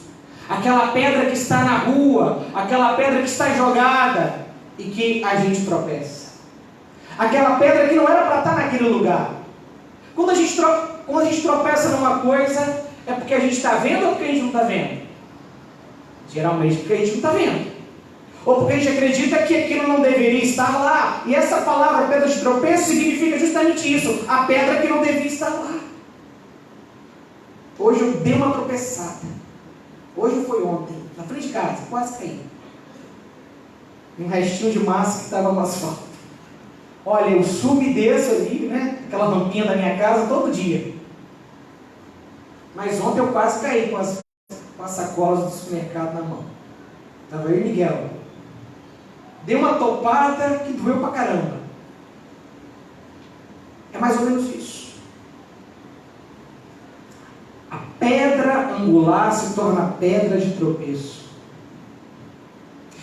aquela pedra que está na rua, aquela pedra que está jogada e que a gente tropeça, aquela pedra que não era para estar naquele lugar. Quando a gente tropeça numa coisa, é porque a gente está vendo ou porque a gente não está vendo? Geralmente porque a gente não está vendo. Ou porque a gente acredita que aquilo não deveria estar lá. E essa palavra pedra de tropeço significa justamente isso. A pedra que não devia estar lá. Hoje eu dei uma tropeçada. Hoje foi ontem, na frente de casa, quase caí. Um restinho de massa que estava no asfalto. Olha, eu subo e desço ali, né? Aquela rampinha da minha casa todo dia. Mas ontem eu quase caí com as sacolas do supermercado na mão. Estava eu e Miguel. Dei uma topada que doeu pra caramba. É mais ou menos isso. A pedra angular se torna pedra de tropeço.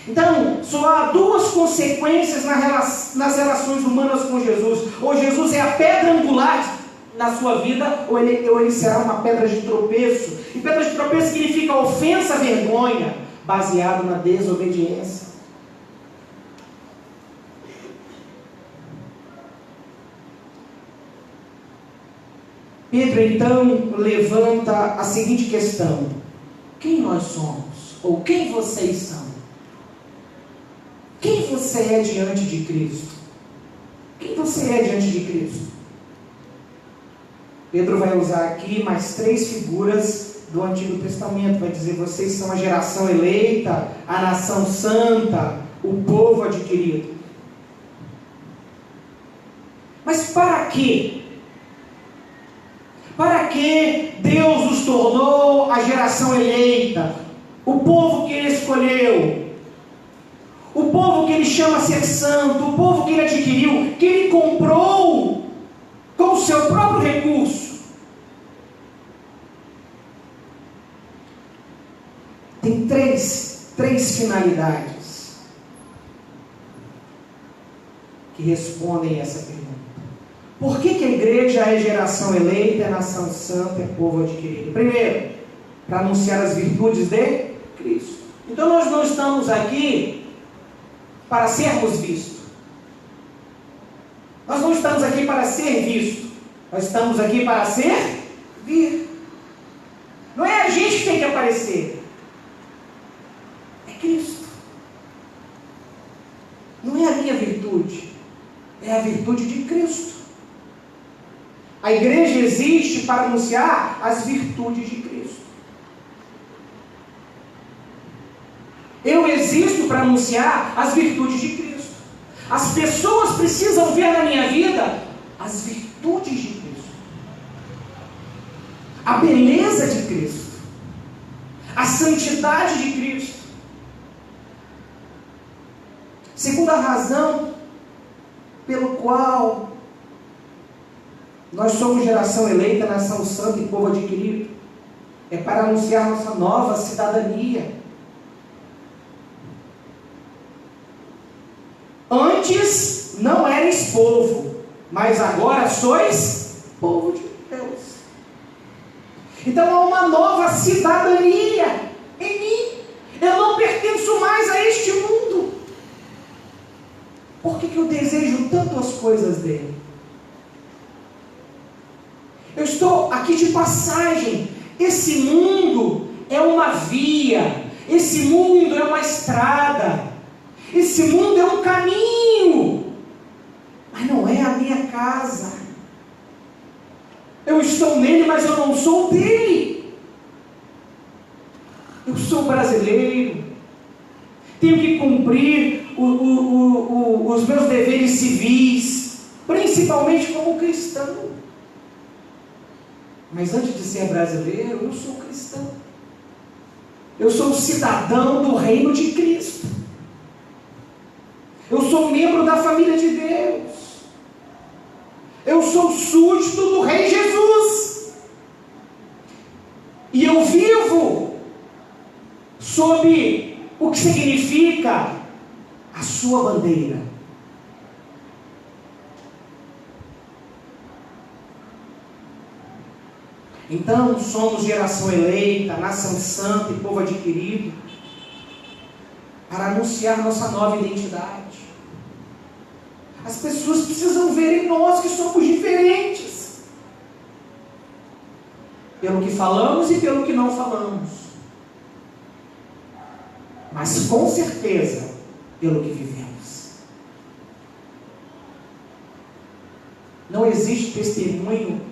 Então, só há duas consequências nas relações humanas com Jesus. Ou Jesus é a pedra angular na sua vida, ou ele será uma pedra de tropeço. E pedra de tropeço significa ofensa, vergonha, baseado na desobediência. Pedro então levanta a seguinte questão: quem nós somos? Ou quem vocês são? Quem você é diante de Cristo? Quem você é diante de Cristo? Pedro vai usar aqui mais 3 figuras do Antigo Testamento. Vai dizer: vocês são a geração eleita, a nação santa, o povo adquirido. Mas para quê? Para que Deus os tornou a geração eleita, o povo que Ele escolheu, o povo que Ele chama a ser santo, o povo que Ele adquiriu, que Ele comprou com o seu próprio recurso? Tem três finalidades que respondem a essa pergunta. Por que a igreja é geração eleita, é nação santa, é povo adquirido? Primeiro, para anunciar as virtudes de Cristo. Então nós não estamos aqui para sermos vistos. Nós não estamos aqui para ser visto. Nós estamos aqui para servir. Não é a gente que tem que aparecer. É Cristo. Não é a minha virtude. É a virtude de Cristo. A igreja existe para anunciar as virtudes de Cristo. Eu existo para anunciar as virtudes de Cristo. As pessoas precisam ver na minha vida as virtudes de Cristo, a beleza de Cristo, a santidade de Cristo. Segunda razão pelo qual Nós somos geração eleita, nação santa e povo adquirido. É para anunciar nossa nova cidadania. Antes não eres povo, mas agora sois povo de Deus. Então há uma nova cidadania em mim. Eu não pertenço mais a este mundo. Por que eu desejo tanto as coisas dele? Eu estou aqui de passagem. Esse mundo é uma via. Esse mundo é uma estrada. Esse mundo é um caminho. Mas não é a minha casa. Eu estou nele, mas eu não sou dele. Eu sou brasileiro. Tenho que cumprir os meus deveres civis, principalmente como cristão. Mas antes de ser brasileiro, eu sou cristão. Eu sou cidadão do reino de Cristo. Eu sou membro da família de Deus. Eu sou súdito do Rei Jesus. E eu vivo sob o que significa a sua bandeira. Então, somos geração eleita, nação santa e povo adquirido, para anunciar nossa nova identidade. As pessoas precisam ver em nós que somos diferentes, pelo que falamos e pelo que não falamos, mas com certeza pelo que vivemos. Não existe testemunho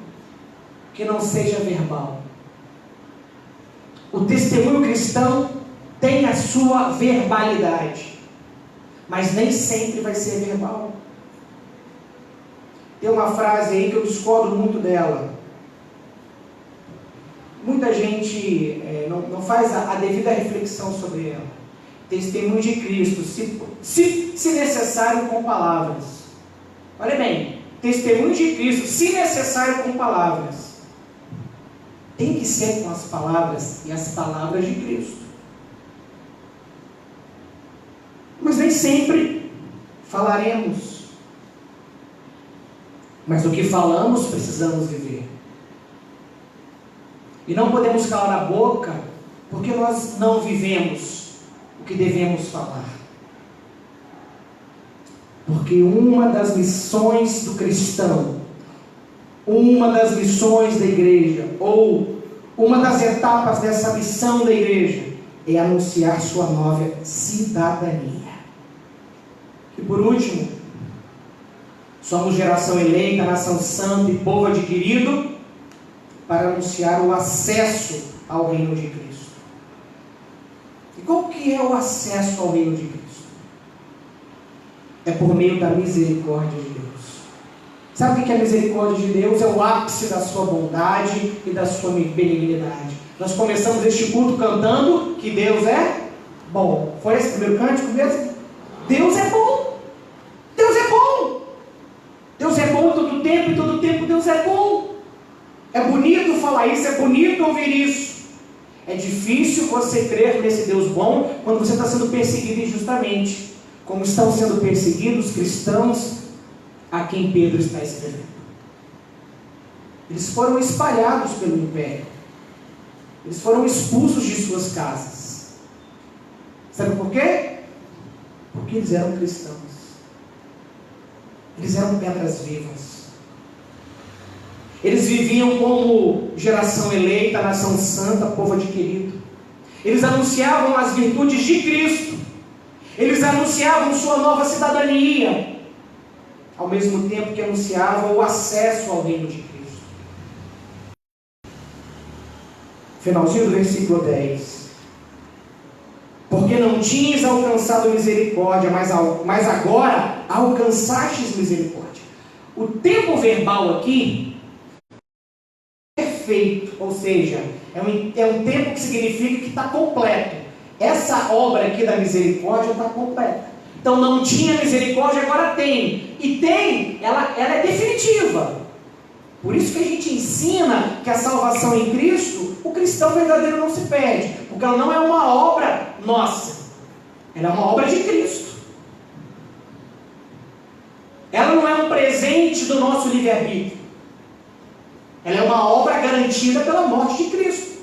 que não seja verbal. O testemunho cristão tem a sua verbalidade, mas nem sempre vai ser verbal. Tem uma frase aí que eu discordo muito dela. Muita gente não faz a devida reflexão sobre ela. Testemunho de Cristo, se necessário com palavras. Olha bem, testemunho de Cristo, se necessário com palavras. Tem que ser com as palavras e as palavras de Cristo. Mas nem sempre falaremos. Mas o que falamos precisamos viver. E não podemos calar a boca porque nós não vivemos o que devemos falar. Porque uma das missões do cristão, uma das missões da igreja, ou uma das etapas dessa missão da igreja, é anunciar sua nova cidadania. E por último, somos geração eleita, nação santa e povo adquirido, para anunciar o acesso ao reino de Cristo. E qual que é o acesso ao reino de Cristo? É por meio da misericórdia de Deus. Sabe o que é a misericórdia de Deus? É o ápice da sua bondade e da sua benignidade. Nós começamos este culto cantando que Deus é bom. Foi esse o primeiro cântico mesmo? Deus é bom. Deus é bom. Deus é bom todo tempo e todo tempo Deus é bom. É bonito falar isso, é bonito ouvir isso. É difícil você crer nesse Deus bom quando você está sendo perseguido injustamente, como estão sendo perseguidos cristãos a quem Pedro está escrevendo. Eles foram espalhados pelo império. Eles foram expulsos de suas casas. Sabe por quê? Porque eles eram cristãos. Eles eram pedras vivas. Eles viviam como geração eleita, nação santa, povo adquirido. Eles anunciavam as virtudes de Cristo. Eles anunciavam sua nova cidadania, ao mesmo tempo que anunciavam o acesso ao reino de Cristo. Finalzinho do versículo 10. Porque não tinhas alcançado misericórdia, mas agora alcançastes misericórdia. O tempo verbal aqui perfeito, ou seja, é um tempo que significa que está completo. Essa obra aqui da misericórdia está completa. Então não tinha misericórdia, agora tem. E tem, ela é definitiva. Por isso que a gente ensina que a salvação em Cristo, o cristão verdadeiro não se perde, porque ela não é uma obra nossa, ela é uma obra de Cristo. Ela não é um presente do nosso livre-arbítrio, ela é uma obra garantida pela morte de Cristo.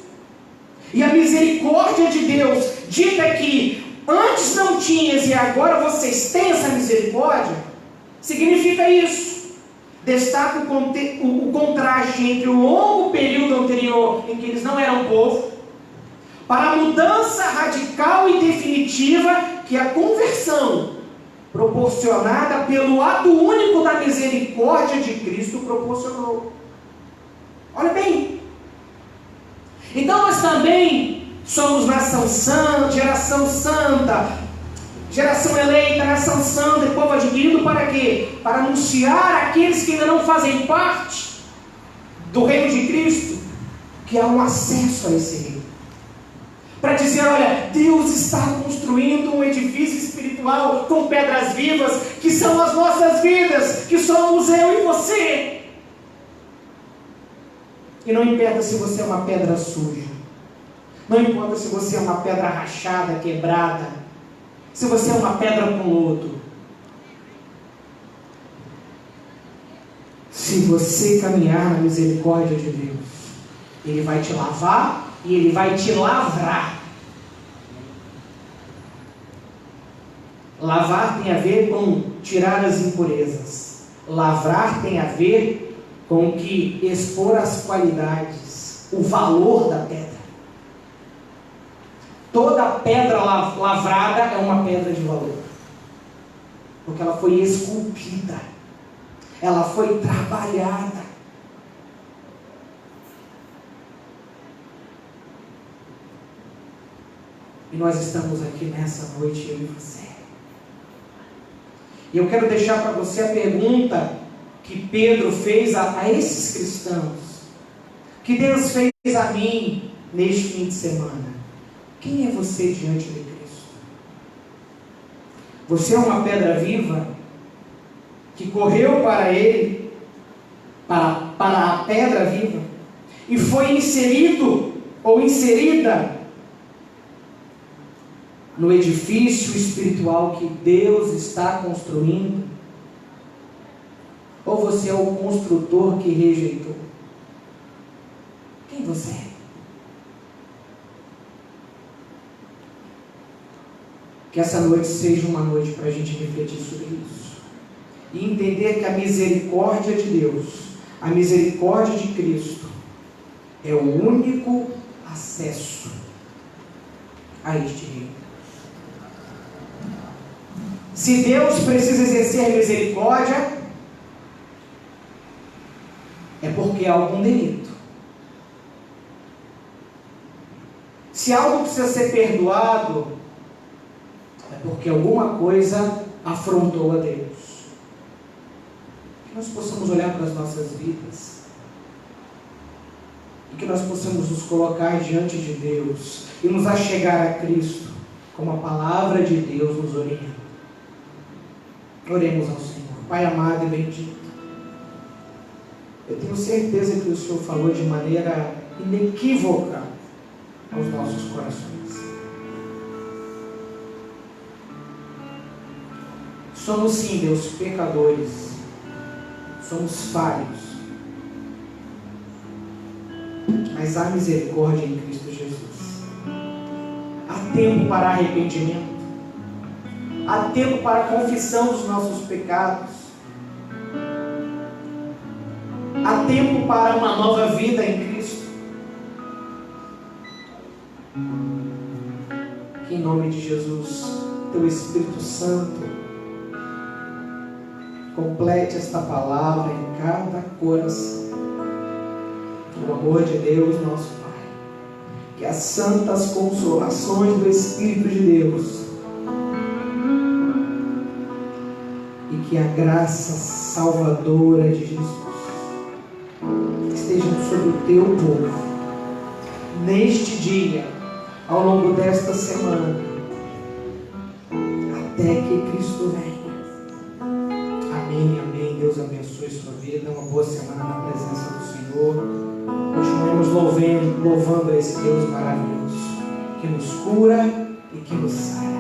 E a misericórdia de Deus, dita que antes não tinhas e agora vocês têm essa misericórdia, significa isso. Destaca o contraste entre o longo período anterior, em que eles não eram povo, para a mudança radical e definitiva, que é a conversão, proporcionada pelo ato único da misericórdia de Cristo, proporcionou. Olha bem. Então nós também somos nação santa, geração eleita, nação santa e povo adquirido para quê? Para anunciar àqueles que ainda não fazem parte do reino de Cristo, que há um acesso a esse reino. Para dizer, olha, Deus está construindo um edifício espiritual com pedras vivas, que são as nossas vidas, que somos eu e você. E não importa se você é uma pedra suja, não importa se você é uma pedra rachada, quebrada, se você é uma pedra com lodo, se você caminhar na misericórdia de Deus, Ele vai te lavar e Ele vai te lavrar. Lavar tem a ver com tirar as impurezas. Lavrar tem a ver com que expor as qualidades, o valor da pedra. Toda pedra lavrada é uma pedra de valor, porque ela foi esculpida, ela foi trabalhada. E nós estamos aqui nessa noite, eu e você. E eu quero deixar para você a pergunta que Pedro fez a esses cristãos, que Deus fez a mim neste fim de semana. Quem é você diante de Cristo? Você é uma pedra viva que correu para Ele, para a pedra viva, e foi inserido ou inserida no edifício espiritual que Deus está construindo? Ou você é o construtor que rejeitou? Quem você é? Que essa noite seja uma noite para a gente refletir sobre isso e entender que a misericórdia de Deus, a misericórdia de Cristo, é o único acesso a este reino. Se Deus precisa exercer misericórdia, é porque há algum delito. Se algo precisa ser perdoado, é porque alguma coisa afrontou a Deus. Que nós possamos olhar para as nossas vidas e que nós possamos nos colocar diante de Deus e nos achegar a Cristo, como a palavra de Deus nos orienta. Oremos ao Senhor. Pai amado e bendito, eu tenho certeza que o Senhor falou de maneira inequívoca aos nossos corações. Somos sim, Deus, pecadores, somos falhos, mas há misericórdia em Cristo Jesus. Há tempo para arrependimento, há tempo para a confissão dos nossos pecados, há tempo para uma nova vida em Cristo. Que em nome de Jesus, Teu Espírito Santo complete esta palavra em cada coração. No amor de Deus, nosso Pai, que as santas consolações do Espírito de Deus e que a graça salvadora de Jesus estejam sobre o Teu povo, neste dia, ao longo desta semana, até que Cristo venha. Amém, amém. Deus abençoe sua vida. Uma boa semana na presença do Senhor. Continuemos louvando a esse Deus maravilhoso, que nos cura e que nos sara.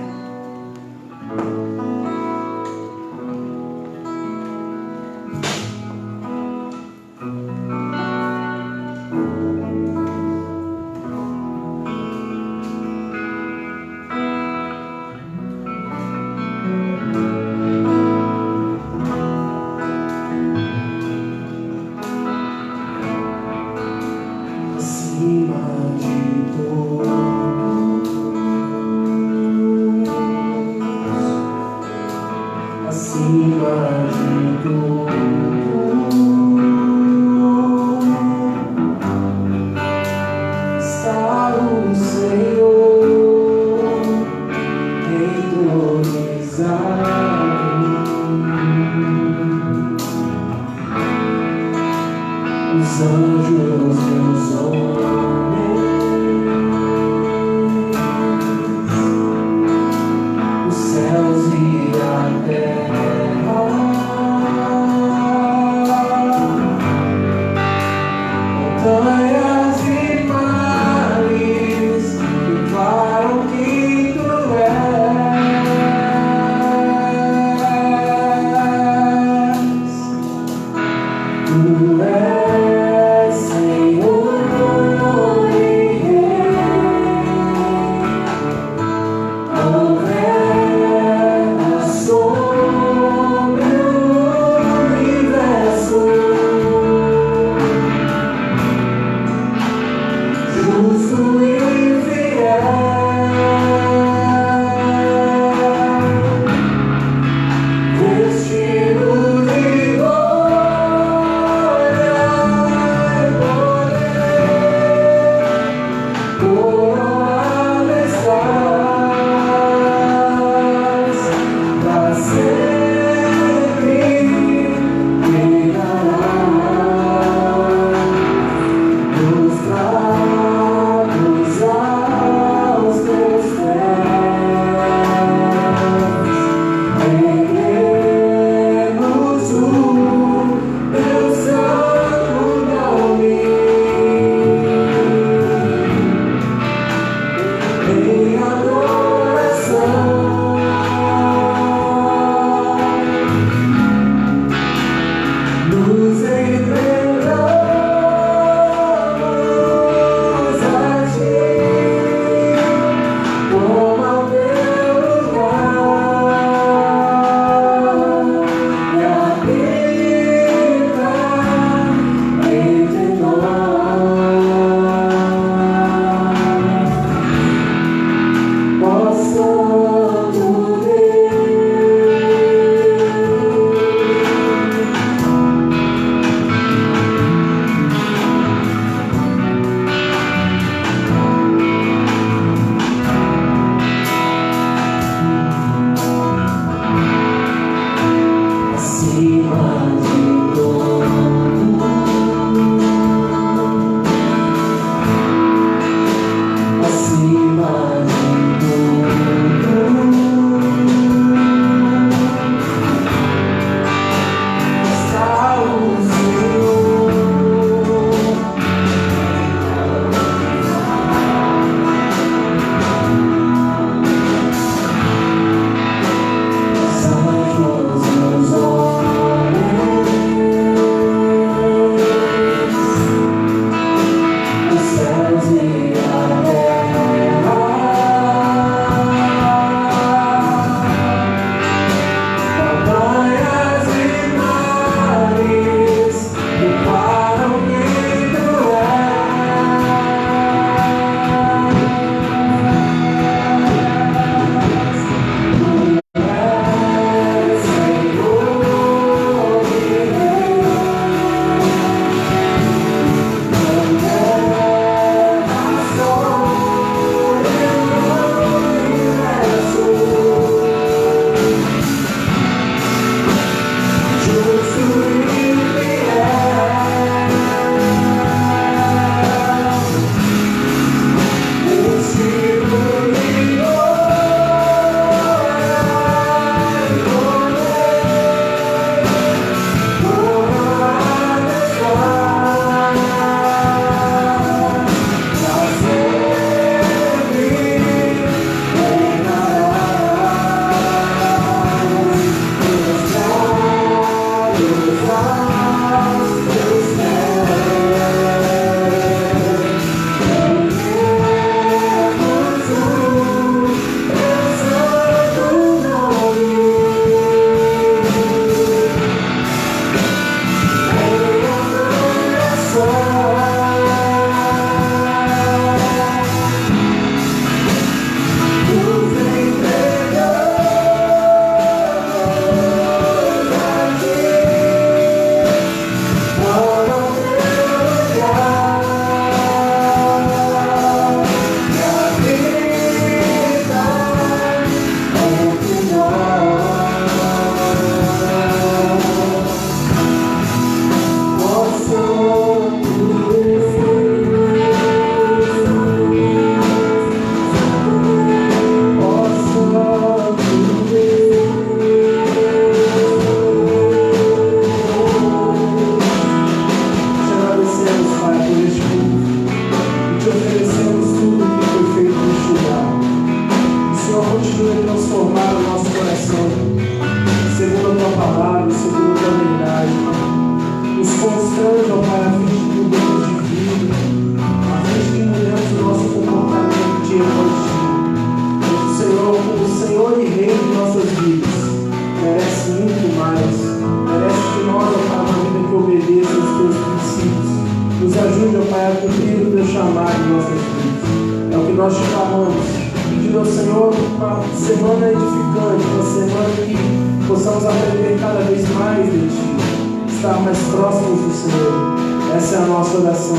Nos ajude, ó Pai, a cumprir o teu chamado em nossas vidas. É o que nós te clamamos. Pedindo ao Senhor uma semana edificante, uma semana que possamos aprender cada vez mais de Ti, estar mais próximos do Senhor. Essa é a nossa oração,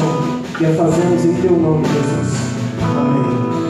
que a fazemos em Teu nome, Jesus. Amém.